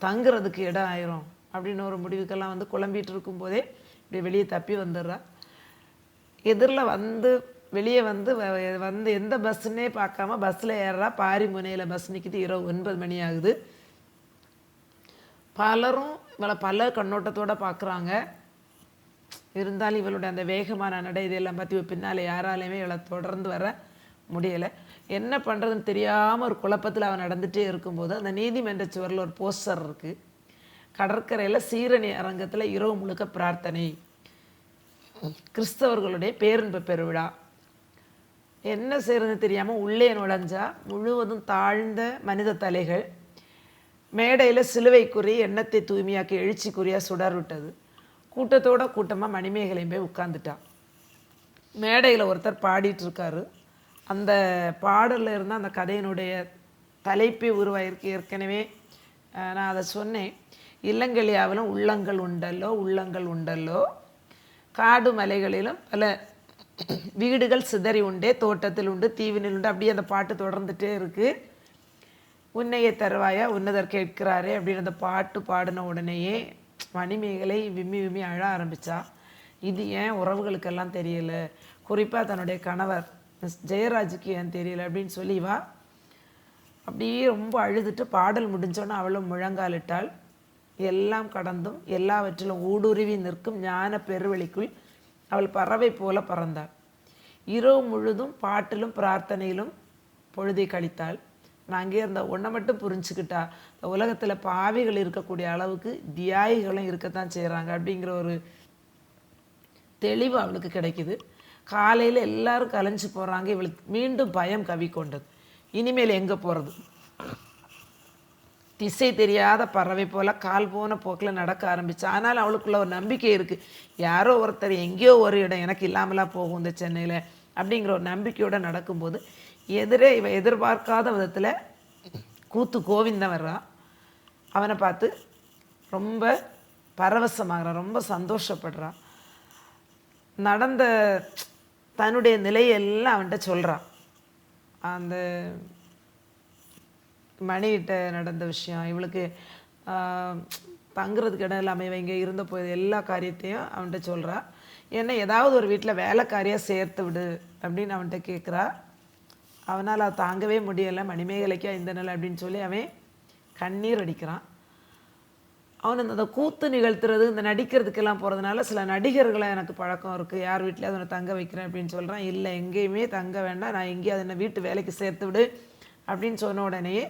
தங்குறதுக்கு இடம் ஆயிரும் அப்படின்னு ஒரு முடிவுக்கெல்லாம் வந்து குழம்பிட்டு இருக்கும்போதே இப்படி வெளியே தப்பி வந்துடுறா. எதிரில் வெளியே வந்து எந்த பஸ்ஸுன்னே பார்க்காம பஸ்ஸில் ஏறுறா. பாரிமுனையில் பஸ் நிற்கிது. இரவு 9 மணி ஆகுது. பலரும் இவளை பல கண்ணோட்டத்தோடு பார்க்குறாங்க. இருந்தாலும் இவளுடைய அந்த வேகமான நடை இதெல்லாம் பற்றி பின்னால் யாராலையுமே இவளை தொடர்ந்து வர முடியலை. என்ன பண்ணுறதுன்னு தெரியாமல் ஒரு குழப்பத்தில் அவன் நடந்துகிட்டே இருக்கும்போது அந்த நீதிமன்ற சுவரில் ஒரு போஸ்டர் இருக்குது. கடற்கரையில் சீரணி அரங்கத்தில் இரவு முழுக்க பிரார்த்தனை, கிறிஸ்தவர்களுடைய பேரின்ப பெருவிழா. என்ன செய்கிறதுன்னு தெரியாமல் உள்ளே நுழைஞ்சா முழுவதும் தாழ்ந்த மனித தலைகள். மேடையில் சிலுவைக்குரிய எண்ணத்தை தூய்மையாக்கி எழுச்சிக்குரியாக சுடர் விட்டது. கூட்டத்தோட கூட்டமாக மணிமேகலையும் போய் உட்காந்துட்டான். மேடையில் ஒருத்தர் பாடிட்டு இருக்காரு. அந்த பாடலில் இருந்தால் அந்த கதையினுடைய தலைப்பே உருவாயிருக்கு. ஏற்கனவே நான் அதை சொன்னேன். இளங்கலியாவிலும் உள்ளங்கள் உண்டல்லோ, காடு மலைகளிலும் பல வீடுகள் சிதறி உண்டே, தோட்டத்தில் உண்டு, தீவினில் உண்டு. அப்படியே அந்த பாட்டு தொடர்ந்துகிட்டே இருக்குது. உன்னையே தருவாயா உன்னதர் கேட்கிறாரே அப்படின்னு அந்த பாட்டு பாடின உடனேயே மணிமேகலை விம்மி அழ ஆரம்பித்தா. இது ஏன் உறவுகளுக்கெல்லாம் தெரியல, குறிப்பாக தன்னுடைய கணவர் ஜெயராஜுக்கு ஏன் தெரியல அப்படின்னு சொல்லி வா அப்படியே ரொம்ப அழுதுட்டு பாடல் முடிஞ்சோன்னே அவளும் முழங்காலிட்டாள். எல்லாம் கடந்தும் எல்லாவற்றிலும் ஊடுருவி நிற்கும் ஞான பெருவெளிக்குள் அவள் பறவை போல பறந்தாள். இரவு முழுதும் பாட்டிலும் பிரார்த்தனையிலும் பொழுதை கழித்தாள். நான் அங்கே இருந்த ஒன்றை மட்டும் புரிஞ்சுக்கிட்டா, இந்த உலகத்தில் பாவிகள் இருக்கக்கூடிய அளவுக்கு தியாகிகளும் இருக்கத்தான் செய்கிறாங்க அப்படிங்கிற ஒரு தெளிவு அவளுக்கு கிடைக்குது. காலையில் எல்லாரும் கலைஞ்சு போகிறாங்க. இவளுக்கு மீண்டும் பயம் கவி கொண்டது. இனிமேல் எங்கே போகிறது? திசை தெரியாத பறவை போல் கால் போன போக்கில் நடக்க ஆரம்பிச்சு. ஆனால் அவளுக்குள்ள ஒரு நம்பிக்கை இருக்குது, யாரோ ஒருத்தர் எங்கேயோ ஒரு இடம் எனக்கு இல்லாமலாம் போகும் இந்த சென்னையில், அப்படிங்கிற ஒரு நம்பிக்கையோடு நடக்கும்போது எதிரே இவ எதிர்பார்க்காத விதத்தில் கூத்து கோவிந்தன் வர்றான். அவனை பார்த்து ரொம்ப பரவசமாகறான், ரொம்ப சந்தோஷப்படுறான். நடந்த தன்னுடைய நிலையெல்லாம் அவன்கிட்ட சொல்கிறான். அந்த மணிகிட்ட நடந்த விஷயம், இவளுக்கு தங்குறதுக்கு இடம் இல்லாமல் இவன் இங்கே இருந்த போது எல்லா காரியத்தையும் அவன்கிட்ட சொல்கிறா. ஏன்னா ஏதாவது ஒரு வீட்டில் வேலைக்காரியாக சேர்த்து விடு அப்படின்னு அவன்கிட்ட கேட்குறா. அவனால் அதை தாங்கவே முடியலை. மணிமேகலைக்கா இந்த நிலை அப்படின்னு சொல்லி அவன் கண்ணீர் அடிக்கிறான். அவன் அந்த கூத்து நிகழ்த்துறது, இந்த நடிக்கிறதுக்கெல்லாம் போகிறதுனால சில நடிகர்களை எனக்கு பழக்கம் இருக்குது, யார் வீட்டிலையாவது அவனை தங்க வைக்கிறேன் அப்படின்னு சொல்கிறான். இல்லை, எங்கேயுமே தங்க வேண்டாம், நான் எங்கேயாவது என்ன வீட்டு வேலைக்கு சேர்த்து விடு அப்படின்னு சொன்ன உடனேயே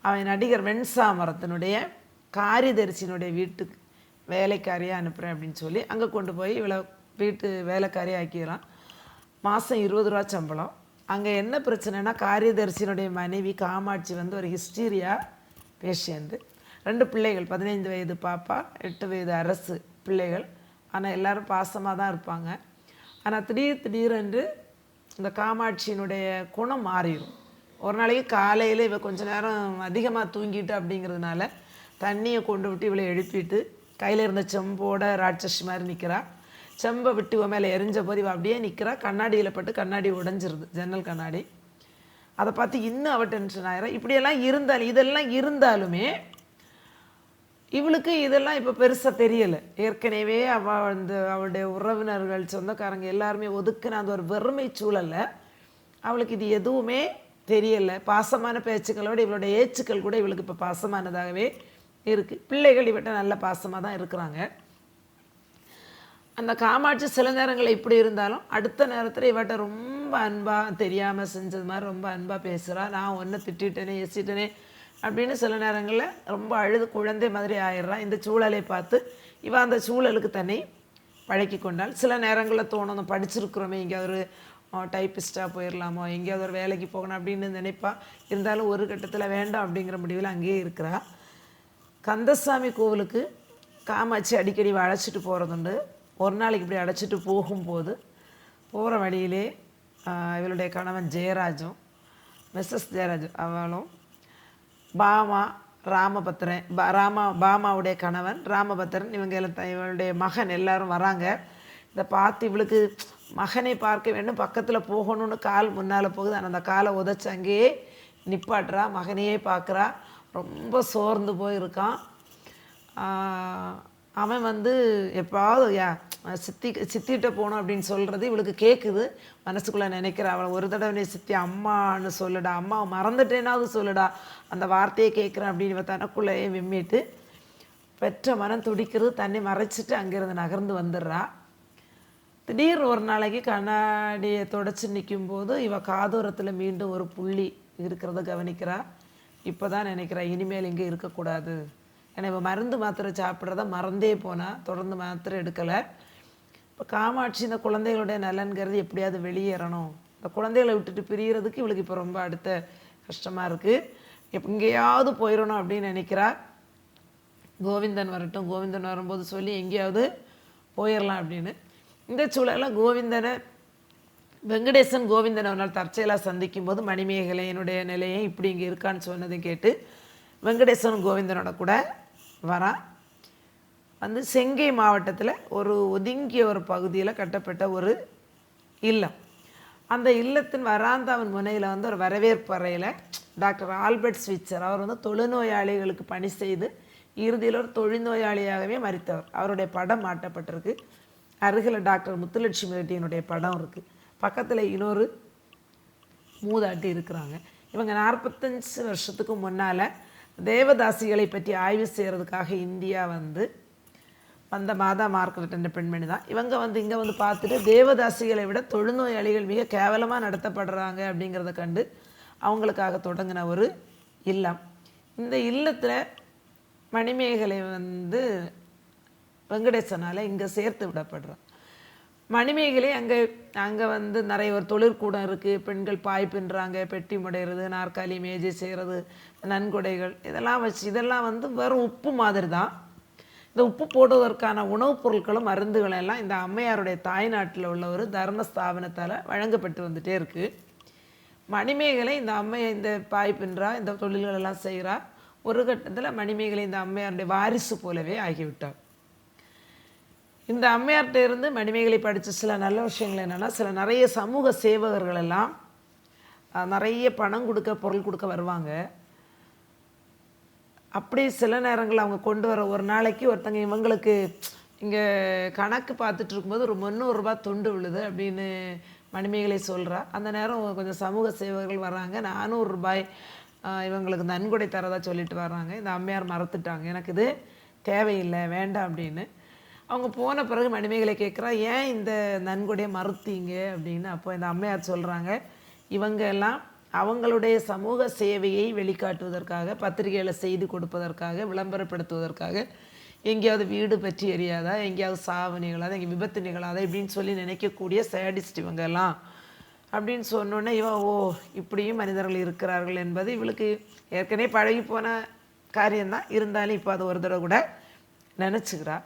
அவன் நடிகர் வெண்சாமரத்தினுடைய காரியதரிசியினுடைய வீட்டுக்கு வேலைக்காரியாக அனுப்புகிறேன் அப்படின்னு சொல்லி அங்கே கொண்டு போய் இவளை வீட்டு வேலைக்காரியாக ஆக்கிடுறான். மாதம் 20 ரூபா சம்பளம். அங்கே என்ன பிரச்சனைனா, காரியதரிசியினுடைய மனைவி காமாட்சி வந்து ஒரு ஹிஸ்டீரியா பேஷண்ட். 2 பிள்ளைகள், 15 வயது பாப்பா, 8 வயது அரசு பிள்ளைகள். ஆனால் எல்லோரும் பாசமாக தான் இருப்பாங்க. ஆனால் திடீரென்று இந்த காமாட்சியினுடைய குணம் மாறிடும். ஒரு நாளைக்கு காலையில் இவ கொஞ்ச நேரம் அதிகமாக தூங்கிட்டு அப்படிங்கிறதுனால தண்ணியை கொண்டு விட்டு இவளை எழுப்பிட்டு கையில் இருந்த செம்போட ராட்சசி மாதிரி நிற்கிறா. செம்பை விட்டு இவ மேலே எரிஞ்ச போது இவள் அப்படியே நிற்கிறா. கண்ணாடியில் பட்டு கண்ணாடி உடைஞ்சிருது, ஜன்னல் கண்ணாடி. அதை பார்த்து இன்னும் அவள் டென்ஷன் ஆகிறா. இப்படியெல்லாம் இதெல்லாம் இருந்தாலுமே இவளுக்கு இதெல்லாம் இப்போ பெருசாக தெரியலை. ஏற்கனவே அவளுடைய உறவினர்கள், சொந்தக்காரங்க எல்லாருமே ஒதுக்குன அந்த ஒரு வெறுமை சூழலில் அவளுக்கு இது எதுவுமே தெரியலை. பாசமான பேச்சுக்களோடு இவளுடைய ஏச்சுக்கள் கூட இவளுக்கு இப்போ பாசமானதாகவே இருக்குது. பிள்ளைகள் இவட்ட நல்ல பாசமாக தான் இருக்கிறாங்க. அந்த காமாட்சி சில நேரங்களில் இப்படி இருந்தாலும் அடுத்த நேரத்தில் இவட்ட ரொம்ப அன்பாக, தெரியாமல் செஞ்சது மாதிரி ரொம்ப அன்பாக பேசுகிறா. நான் ஒன்றை திட்டிட்டேனே ஏசிட்டேனே அப்படின்னு சில நேரங்களில் ரொம்ப அழுது குழந்தை மாதிரி ஆயிடுறான். இந்த சூழலை பார்த்து இவன் அந்த சூழலுக்கு தன்னை பழக்கி கொண்டால் சில நேரங்களில் தோணும், படிச்சிருக்கிறோமே, எங்கேயாவது ஒரு டைப்பிஸ்ட்டாக போயிடலாமோ, எங்கேயாவது ஒரு வேலைக்கு போகணும் அப்படின்னு நினைப்பா. இருந்தாலும் ஒரு கட்டத்தில் வேண்டாம் அப்படிங்கிற முடிவில் அங்கேயே இருக்கிறா. கந்தசாமி கோவிலுக்கு காமாட்சி அடிக்கடி அழைச்சிட்டு போகிறதுண்டு. ஒரு நாளைக்கு இப்படி அழைச்சிட்டு போகும்போது போகிற வழியிலே இவளுடைய கணவன் ஜெயராஜும் மிஸ்ஸஸ் ஜெயராஜும் அவளும் பாமா ராமபத்திரன் பாமாவுடைய கணவன் ராமபத்திரன் இவளுடைய மகன் எல்லாரும் வராங்க. இதை பார்த்து இவளுக்கு மகனை பார்க்க வேண்டும், பக்கத்தில் போகணும்னு கால் முன்னால் போகுது. ஆனால் அந்த காலை உதச்சி அங்கேயே நிப்பாட்டுறா. மகனையே பார்க்குறா. ரொம்ப சோர்ந்து போயிருக்கான். அவன் வந்து எப்பாவது சித்திகிட்ட போகணும் அப்படின்னு சொல்கிறது இவளுக்கு கேட்குது. மனசுக்குள்ளே நினைக்கிறா, அவளை ஒரு தடவை நீ சித்தி அம்மான்னு சொல்லுடா, அம்மாவை மறந்துட்டேனாவது சொல்லுடா, அந்த வார்த்தையை கேட்குறேன் அப்படின்னு இவன் தனக்குள்ளேயே விம்மிட்டு பெற்ற மனம் துடிக்கிறது. தன்னை மறைச்சிட்டு அங்கேருந்து நகர்ந்து வந்துடுறா. திடீர்னு ஒரு நாளைக்கு கண்ணாடியை தொடச்சி நிற்கும்போது இவள் காதோரத்தில் மீண்டும் ஒரு புள்ளி இருக்கிறத கவனிக்கிறா. இப்போ தான் நினைக்கிறா, இனிமேல் இங்கே இருக்கக்கூடாது. ஏன்னா இவள் மருந்து மாத்திரை சாப்பிட்றத மறந்தே போனால், தொடர்ந்து மாத்திரை எடுக்கலை. இப்போ காமாட்சி இந்த குழந்தைகளுடைய நலன்கிறது எப்படியாவது வெளியேறணும், இந்த குழந்தைகளை விட்டுட்டு பிரியறதுக்கு இவளுக்கு இப்போ ரொம்ப அடுத்த கஷ்டமாக இருக்குது. எங்கேயாவது போயிடணும் அப்படின்னு நினைக்கிறா. கோவிந்தன் வரட்டும், கோவிந்தன் வரும்போது சொல்லி எங்கேயாவது போயிடலாம் அப்படின்னு. இந்த சூழலில் வெங்கடேசன் கோவிந்தன் ஒரு நாள் தற்செயலாக சந்திக்கும் போது மணிமேகலையினுடைய நிலையை இப்படி இங்கே இருக்கான்னு சொன்னதை கேட்டு வெங்கடேசன் கோவிந்தனோட கூட வரான். வந்து செங்கை மாவட்டத்தில் ஒரு ஒதுங்கிய ஒரு பகுதியில் கட்டப்பட்ட ஒரு இல்லம். அந்த இல்லத்தின் வராந்தாவின் முனையில் வந்து ஒரு வரவேற்பு அறையில் டாக்டர் ஆல்பர்ட் ஸ்விட்சர், அவர் வந்து தொழுநோயாளிகளுக்கு பணி செய்து இறுதியில் ஒரு தொழுநோயாளியாகவே மரித்தவர். அவருடைய படம் மாட்டப்பட்டிருக்கு. அருகில் டாக்டர் முத்துலட்சுமி ரெட்டியினுடைய படம் இருக்குது. பக்கத்தில் இன்னொரு மூதாட்டி இருக்கிறாங்க. இவங்க 45 வருஷத்துக்கு முன்னால் தேவதாசிகளை பற்றி ஆய்வு செய்கிறதுக்காக இந்தியா வந்த மாதா மார்கரெட் என்ற பெண்மணி தான். இவங்க இங்கே பார்த்துட்டு தேவதாசிகளை விட தொழுநோயாளிகள் மிக கேவலமாக நடத்தப்படுறாங்க அப்படிங்கிறத கண்டு அவங்களுக்காக தொடங்கின ஒரு இல்லம். இந்த இல்லத்தில் மணிமேகலை வெங்கடேசனால் இங்கே சேர்த்து விடப்படுறான். மணிமேகலை அங்கே நிறைய ஒரு தொழிற்கூடம் இருக்குது. பெண்கள் பாய் பின்னுறாங்க, பெட்டி முடைகிறது, நாற்காலி மேஜை செய்கிறது, நன்கொடைகள் இதெல்லாம் வச்சு இதெல்லாம் வெறும் உப்பு மாதிரி தான். இந்த உப்பு போடுவதற்கான உணவுப் பொருட்களும் மருந்துகளும் எல்லாம் இந்த அம்மையாருடைய தாய்நாட்டில் உள்ள ஒரு தர்ம ஸ்தாபனத்தால் வழங்கப்பட்டு வந்துட்டே இருக்குது. மணிமேகலை இந்த அம்மையை இந்த பாய் பின்றா, இந்த தொழில்கள் எல்லாம் செய்கிறா. ஒரு கட்டத்தில் மணிமேகலை இந்த அம்மையாருடைய வாரிசு போலவே ஆகிவிட்டார். இந்த அம்மையார்கிட்ட இருந்து மணிமேகலை படித்த சில நல்ல விஷயங்கள் என்னென்னா, நிறைய சமூக சேவகர்கள் எல்லாம் நிறைய பணம் கொடுக்க பொருள் கொடுக்க வருவாங்க. அப்படி சில நேரங்கள் அவங்க கொண்டு வர ஒரு நாளைக்கு ஒருத்தங்க இவங்களுக்கு இங்கே கணக்கு பார்த்துட்டு இருக்கும்போது ஒரு 300 ரூபாய் தொண்டு விழுது அப்படின்னு மணிமேகலை சொல்கிறா. அந்த நேரம் கொஞ்சம் சமூக சேவகர்கள் வர்றாங்க, 400 ரூபாய் இவங்களுக்கு நன்கொடை தரதா சொல்லிட்டு வர்றாங்க. இந்த அம்மையார் மறந்துட்டாங்க, எனக்கு இது தேவையில்லை வேண்டாம் அப்படின்னு. அவங்க போன பிறகு மணிமேகலை கேட்குறா, ஏன் இந்த நன்கொடையை மறுத்தீங்க அப்படின்னு. அப்போ இந்த அம்மையார் சொல்கிறாங்க, இவங்க எல்லாம் அவங்களுடைய சமூக சேவையை வெளிக்காட்டுவதற்காக, பத்திரிகையில் செய்தி கொடுப்பதற்காக, விளம்பரப்படுத்துவதற்காக, எங்கேயாவது வீடு பற்றி எரியாதா, எங்கேயாவது சாவு நிகழாதா, எங்கே விபத்து நிகழாதா இப்படின்னு சொல்லி நினைக்கக்கூடிய சேடிஸ்ட் இவங்க எல்லாம் அப்படின்னு சொன்னோன்னே இவன் ஓ இப்படியும் மனிதர்கள் இருக்கிறார்கள் என்பது இவளுக்கு ஏற்கனவே பழகி போன காரியம்தான். இருந்தாலும் இப்போ அது ஒரு தடவை கூட நினச்சிக்கிறா.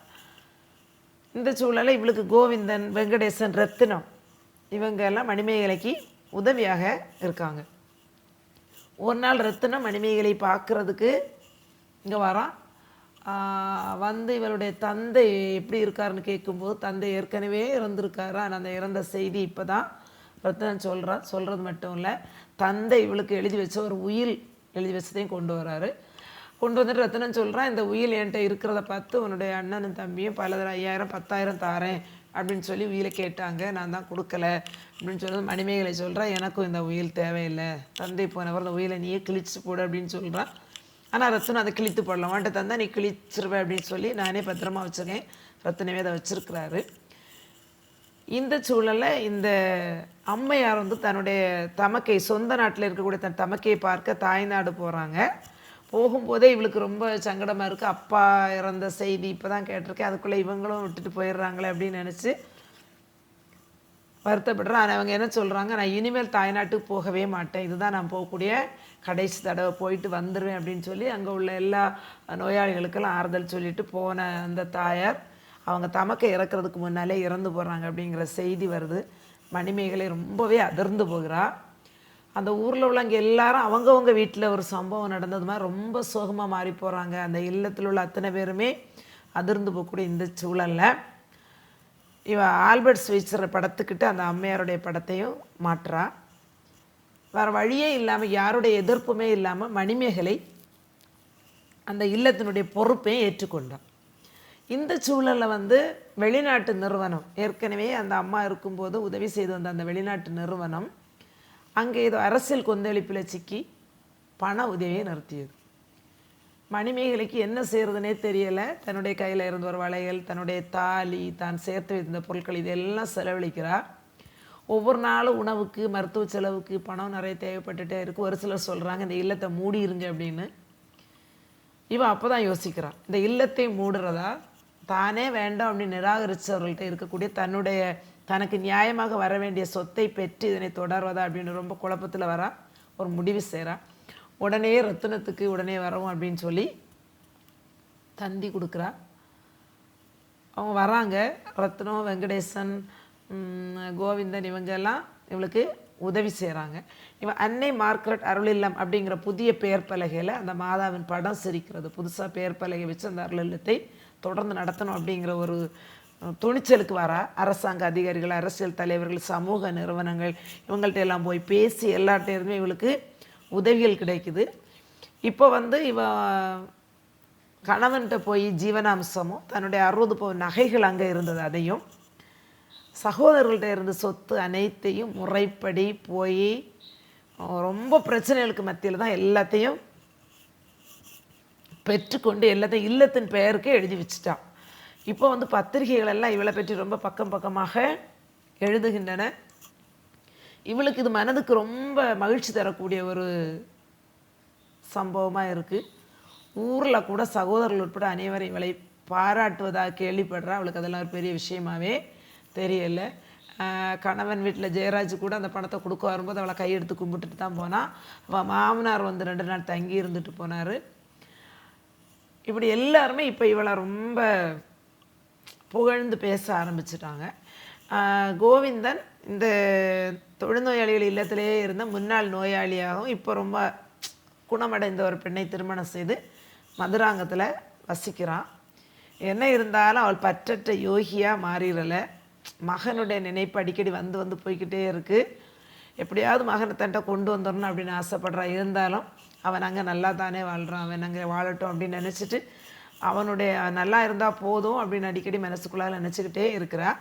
இந்த சூழலில் இவளுக்கு கோவிந்தன், வெங்கடேசன், ரத்தினம் இவங்க எல்லாம் மணிமேகலைக்கு உதவியாக இருக்காங்க. ஒரு நாள் ரத்தினம் மணிமேகலை பார்க்குறதுக்கு இங்கே வரான். வந்து இவருடைய தந்தை எப்படி இருக்காருன்னு கேட்கும்போது, தந்தை ஏற்கனவே இறந்துருக்காரு, ஆனால் அந்த இறந்த செய்தி இப்போ தான் ரத்தினம் சொல்கிறது மட்டும் இல்லை, தந்தை இவளுக்கு எழுதி வச்ச ஒரு உயில் எழுதி வச்சதையும் கொண்டு வராரு. கொண்டு வந்துட்டு ரத்தினம் சொல்கிறான், இந்த உயில் என்கிட்ட இருக்கிறத பார்த்து உன்னுடைய அண்ணனும் தம்பியும் பல 5000 10,000 தாரேன் அப்படின்னு சொல்லி உயிலை கேட்டாங்க, நான் தான் கொடுக்கல அப்படின்னு சொல்கிறது. மணிமேகலை சொல்கிறா, எனக்கும் இந்த உயில் தேவையில்லை, தந்தை போனவர் அந்த உயிலை நீயே கிழிச்சு போடு அப்படின்னு சொல்கிறான். ஆனால் ரத்தினம் அதை கிழித்து போடலாம், வாண்ட தந்தா நீ கிழிச்சிருவேன் அப்படின்னு சொல்லி நானே பத்திரமா வச்சுருக்கேன். ரத்தினமே அதை வச்சுருக்கிறாரு. இந்த சூழலில் இந்த அம்மையார் வந்து தன்னுடைய தமக்கை, சொந்த நாட்டில் இருக்கக்கூடிய தன் தமக்கையை பார்க்க தாய்நாடு போகிறாங்க. போகும்போதே இவளுக்கு ரொம்ப சங்கடமாக இருக்குது, அப்பா இறந்த செய்தி இப்போ தான் கேட்டிருக்கேன், அதுக்குள்ளே இவங்களும் விட்டுட்டு போயிடுறாங்களே அப்படின்னு நினச்சி வருத்தப்படுறேன். ஆனால் அவங்க என்ன சொல்கிறாங்க, நான் இனிமேல் தாய்நாட்டுக்கு போகவே மாட்டேன், இதுதான் நான் போகக்கூடிய கடைசி தடவை, போயிட்டு வந்துடுவேன் அப்படின்னு சொல்லி அங்கே உள்ள எல்லா நோயாளிகளுக்கெல்லாம் ஆறுதல் சொல்லிட்டு போன அந்த தாயார் அவங்க தமக்கை இறக்கிறதுக்கு முன்னாலே இறந்து போகிறாங்க அப்படிங்கிற செய்தி வருது. மணிமேகலை ரொம்பவே அதிர்ந்து போகிறா. அந்த ஊரில் உள்ளவங்க எல்லாரும் அவங்கவுங்க வீட்டில் ஒரு சம்பவம் நடந்தது மாதிரி ரொம்ப சோகமாக மாறி போகிறாங்க. அந்த இல்லத்தில் உள்ள அத்தனை பேருமே அதிர்ந்து போகக்கூடிய இந்த சூழலில் இவன் ஆல்பர்ட் ஸ்வைட்சர் படத்துக்கிட்ட அந்த அம்மையாருடைய படத்தையும் மாற்றா. வேறு வழியே இல்லாமல், யாருடைய எதிர்ப்புமே இல்லாமல் மணிமேகலை அந்த இல்லத்தினுடைய பொறுப்பையும் ஏற்றுக்கொண்டான். இந்த சூழலில் வந்து வெளிநாட்டு நிறுவனம், ஏற்கனவே அந்த அம்மா இருக்கும்போது உதவி செய்து வந்த அந்த வெளிநாட்டு நிறுவனம் அங்கே ஏதோ அரசியல் கொந்தளிப்பில் சிக்கி பண உதவியை நிறுத்தியது. மணிமேகலைக்கு என்ன செய்கிறதுனே தெரியலை. தன்னுடைய கையில் இருந்த ஒரு வளையல், தன்னுடைய தாலி, தான் சேர்த்து வைத்த பொருட்கள் இதெல்லாம் செலவழிக்கிறார். ஒவ்வொரு நாளும் உணவுக்கு, மருத்துவ செலவுக்கு பணம் நிறைய தேவைப்பட்டுட்டே இருக்குது. ஒரு சிலர் சொல்கிறாங்க இந்த இல்லத்தை மூடிருங்க அப்படின்னு. இவன் அப்போ தான் யோசிக்கிறான், இந்த இல்லத்தை மூடுறதா, தானே வேண்டாம் அப்படின்னு நிராகரித்தவர்கள்ட்ட இருக்கக்கூடிய தனக்கு நியாயமாக வர வேண்டிய சொத்தை பெற்று இதனை தொடர்வதா அப்படின்னு ரொம்ப குழப்பத்தில் வரா. ஒரு முடிவு செய்கிறா. உடனே ரத்தினத்துக்கு உடனே வரவும் அப்படின்னு சொல்லி தந்தி கொடுக்குறா. அவங்க வராங்க. ரத்னம், வெங்கடேசன், கோவிந்தன் இவங்கெல்லாம் இவளுக்கு உதவி செய்கிறாங்க. இவன் அன்னை மார்க்ரெட் அருளில்லம் அப்படிங்கிற புதிய பெயர் பலகையில் அந்த மாதாவின் படம் சிரிக்கிறது. புதுசாக பெயர் பலகை வச்சு அந்த அருளில்லத்தை தொடர்ந்து நடத்தணும் அப்படிங்கிற ஒரு துணிச்சலுக்கு வர அரசாங்க அதிகாரிகள், அரசியல் தலைவர்கள், சமூக நிறுவனங்கள் இவங்கள்ட்ட எல்லாம் போய் பேசி எல்லார்ட்டேருந்துமே இவளுக்கு உதவிகள் கிடைக்குது. இப்போ வந்து இவ கணவன்கிட்ட போய் ஜீவனாம்சமும் தன்னுடைய 60 பவுன் நகைகள் அங்கே இருந்தது அதையும், சகோதரர்கள்ட்ட இருந்த சொத்து அனைத்தையும் முறைப்படி போய் ரொம்ப பிரச்சனைகளுக்கு மத்தியில் தான் எல்லாத்தையும் பெற்றுக்கொண்டு எல்லாத்தையும் இல்லத்தின் பெயருக்கே எழுதி வச்சுட்டான். இப்போ வந்து பத்திரிகைகள் எல்லாம் இவளை பற்றி ரொம்ப பக்கமாக எழுதுகின்றன. இவளுக்கு இது மனதுக்கு ரொம்ப மகிழ்ச்சி தரக்கூடிய ஒரு சம்பவமாக இருக்குது. ஊரில் கூட சகோதரர்கள் உட்பட அனைவரும் இவளை பாராட்டுவதாக கேள்விப்படுறா. அவளுக்கு அதெல்லாம் ஒரு பெரிய விஷயமாகவே தெரியலை. கணவன் வீட்டில் ஜெயராஜ் கூட அந்த பணத்தை கொடுக்க வரும்போது அவளை கையெடுத்து கும்பிட்டுட்டு தான் போனான். அவள் மாமனார் வந்து 2 நாள் தங்கி இருந்துட்டு போனார். இப்படி எல்லாருமே இப்போ இவளை ரொம்ப புகழ்ந்து பேச ஆரம்பிச்சிட்டாங்க. கோவிந்தன் இந்த தொழுநோயாளிகள் இல்லத்திலேயே இருந்த முன்னாள் நோயாளியாகவும் இப்போ ரொம்ப குணமடைந்த ஒரு பெண்ணை திருமணம் செய்து மதுராங்கத்தில் வசிக்கிறான். என்ன இருந்தாலும் அவள் பற்றற்ற யோகியாக மாறிடலை. மகனுடைய நினைப்பு அடிக்கடி வந்து வந்து போய்கிட்டே இருக்குது. எப்படியாவது மகனை தன்ட்ட கொண்டு வந்துடணும் அப்படின்னு ஆசைப்படுறான். இருந்தாலும் அவன் அங்கே நல்லா தானே வாழ்கிறான், அவன் அங்கே வாழட்டும் அப்படின்னு நினச்சிட்டு அவனுடைய நல்லா இருந்தால் போதும் அப்படின்னு அடிக்கடி மனசுக்குள்ளால் நினச்சிக்கிட்டே இருக்கிறா.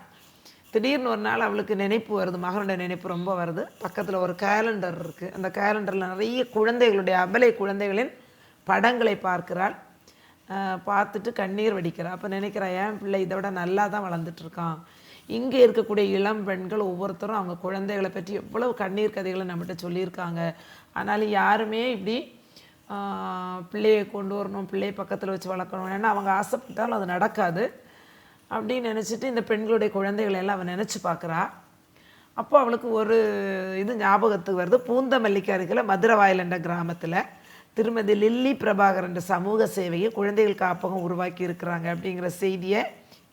திடீர்னு ஒரு நாள் அவளுக்கு நினைப்பு வருது, மகனுடைய நினைப்பு ரொம்ப வருது. பக்கத்தில் ஒரு கேலண்டர் இருக்குது. அந்த கேலண்டரில் நிறைய குழந்தைகளுடைய அபலை குழந்தைகளின் படங்களை பார்க்கிறாள். பார்த்துட்டு கண்ணீர் வடிக்கிறாள். அப்போ நினைக்கிறா, என் பிள்ளை இதை விட நல்லா தான் வளர்ந்துட்டுருக்கான். இங்கே இருக்கக்கூடிய இளம் பெண்கள் ஒவ்வொருத்தரும் அவங்க குழந்தைகளை பற்றி எவ்வளவு கண்ணீர் கதைகளை நம்மகிட்ட சொல்லியிருக்காங்க. ஆனாலும் யாருமே இப்படி பிள்ளையை கொண்டு வரணும், பிள்ளையை பக்கத்தில் வச்சு வளர்க்கணும், ஏன்னா அவங்க ஆசைப்பட்டாலும் அது நடக்காது அப்படின்னு நினச்சிட்டு இந்த பெண்களுடைய குழந்தைகளை எல்லாம் அவன் நினச்சி பார்க்குறா. அப்போ அவளுக்கு ஒரு இது ஞாபகத்துக்கு வருது. பூந்தமல்லிக்கு அருகில் மதுரவாயில் என்ற கிராமத்தில் திருமதி லில்லி பிரபாகர் என்ற சமூக சேவையை குழந்தைகள் காப்பகம் உருவாக்கி இருக்கிறாங்க அப்படிங்கிற செய்தியை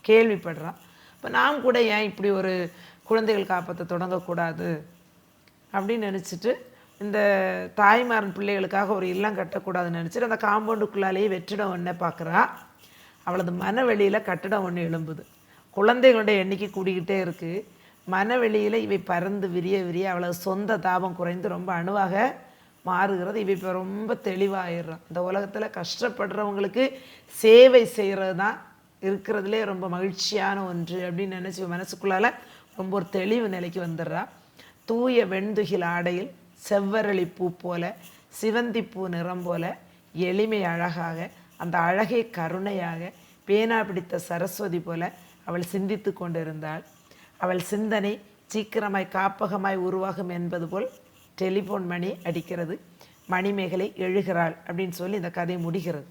கேள்விப்படுறான். இப்போ நாம் கூட ஏன் இப்படி ஒரு குழந்தைகள் காப்பத்தை தொடங்கக்கூடாது அப்படின்னு நினச்சிட்டு இந்த தாய்மாரன் பிள்ளைகளுக்காக ஒரு இல்லம் கட்டக்கூடாதுன்னு நினச்சிட்டு அந்த காம்பவுண்டுக்குள்ளாலேயே வெற்றிடம் ஒன்றை பார்க்குறா. அவளது மனவெளியில் கட்டிடம் ஒன்று எழும்புது. குழந்தைகளுடைய எண்ணிக்கை கூடிக்கிட்டே இருக்குது. மனவெளியில் இவை பறந்து விரிய விரிய அவளது சொந்த தாபம் குறைந்து ரொம்ப அணுவாக மாறுகிறது. இவை இப்போ ரொம்ப தெளிவாகிடுறான். இந்த உலகத்தில் கஷ்டப்படுறவங்களுக்கு சேவை செய்கிறது தான் இருக்கிறதுலே ரொம்ப மகிழ்ச்சியான ஒன்று அப்படின்னு நினச்சி மனசுக்குள்ளால் ரொம்ப ஒரு தெளிவு நிலைக்கு வந்துடுறா. தூய வெண்துகில் ஆடையில் செவ்வரளி பூ போல, சிவந்தி பூ நிறம் போல, எளிமை அழகாக, அந்த அழகை கருணையாக, பேனா பிடித்த சரஸ்வதி போல அவள் சிந்தித்து கொண்டிருந்தாள். அவள் சிந்தனை சீக்கிரமாய் காப்பகமாய் உருவாகும் என்பது போல் டெலிஃபோன் மணி அடிக்கிறது. மணிமேகலை எழுகிறாள் அப்படின்னு சொல்லி இந்த கதை முடிகிறது.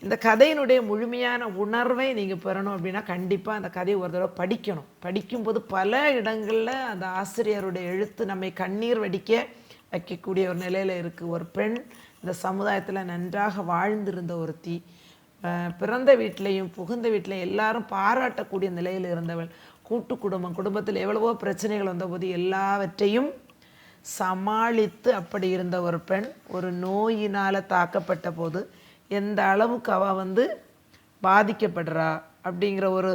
இந்த கதையினுடைய முழுமையான உணர்வை நீங்கள் பெறணும் அப்படின்னா கண்டிப்பாக அந்த கதையை ஒரு தடவை படிக்கணும். படிக்கும்போது பல இடங்களில் அந்த ஆசிரியருடைய எழுத்து நம்மை கண்ணீர் வடிக்க வைக்கக்கூடிய ஒரு நிலையில் இருக்குது. ஒரு பெண் இந்த சமுதாயத்தில் நன்றாக வாழ்ந்திருந்த ஒருத்தி, பிறந்த வீட்டிலையும் புகுந்த வீட்டிலையும் எல்லாரும் பாராட்டக்கூடிய நிலையில் இருந்தவள். கூட்டு குடும்பம், குடும்பத்தில் எவ்வளவோ பிரச்சனைகள் வந்தபோது எல்லாவற்றையும் சமாளித்து அப்படி இருந்த ஒரு பெண் ஒரு நோயினால் தாக்கப்பட்ட போது எந்த அளவுக்கு அவள் பாதிக்கப்படுறா அப்படிங்கிற ஒரு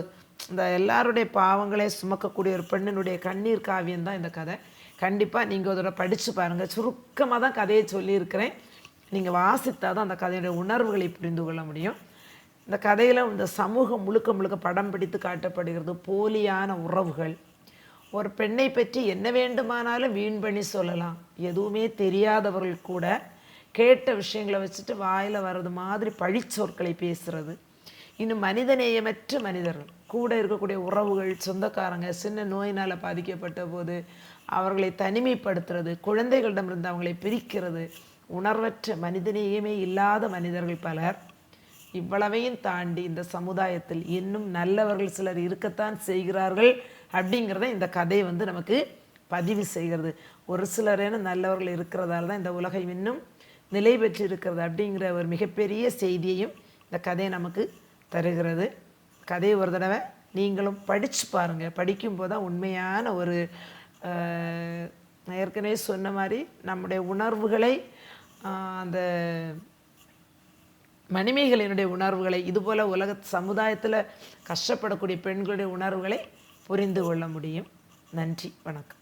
இந்த எல்லாருடைய பாவங்களே சுமக்கக்கூடிய ஒரு பெண்ணினுடைய கண்ணீர் காவியம் தான் இந்த கதை. கண்டிப்பாக நீங்கள் அதோட படித்து பாருங்கள். சுருக்கமாக தான் கதையை சொல்லியிருக்கிறேன். நீங்கள் வாசித்தால் தான் அந்த கதையுடைய உணர்வுகளை புரிந்து கொள்ள முடியும். இந்த கதையில் இந்த சமூகம் முழுக்க முழுக்க படம் பிடித்து காட்டப்படுகிறது. போலியான உறவுகள். ஒரு பெண்ணை பற்றி என்ன வேண்டுமானாலும் வீண் பண்ணி சொல்லலாம். எதுவுமே தெரியாதவர்கள் கூட கேட்ட விஷயங்களை வச்சுட்டு வாயில் வர்றது மாதிரி பழிச்சொற்களை பேசுகிறது. இன்னும் மனிதநேயமற்ற மனிதர்கள் கூட இருக்கக்கூடிய உறவுகள், சொந்தக்காரங்க சின்ன நோயினால் பாதிக்கப்பட்ட போது அவர்களை தனிமைப்படுத்துறது, குழந்தைகளிடமிருந்து அவங்களை பிரிக்கிறது, உணர்வற்ற மனிதநேயமே இல்லாத மனிதர்கள் பலர். இவ்வளவையும் தாண்டி இந்த சமுதாயத்தில் இன்னும் நல்லவர்கள் சிலர் இருக்கத்தான் செய்கிறார்கள் அப்படிங்கிறத இந்த கதை நமக்கு பதிவு செய்கிறது. ஒரு சிலரேன நல்லவர்கள் இருக்கிறதால தான் இந்த உலகம் இன்னும் நிலை பெற்று இருக்கிறது அப்படிங்கிற ஒரு மிகப்பெரிய செய்தியையும் இந்த கதை நமக்கு தருகிறது. கதையை ஒரு தடவை நீங்களும் படித்து பாருங்கள். படிக்கும்போது தான் உண்மையான ஒரு ஏற்கனவே சொன்ன மாதிரி நம்முடைய உணர்வுகளை, அந்த மணிமேகலையினுடைய உணர்வுகளை, இதுபோல் உலக சமுதாயத்தில் கஷ்டப்படக்கூடிய பெண்களுடைய உணர்வுகளை புரிந்து கொள்ள முடியும். நன்றி, வணக்கம்.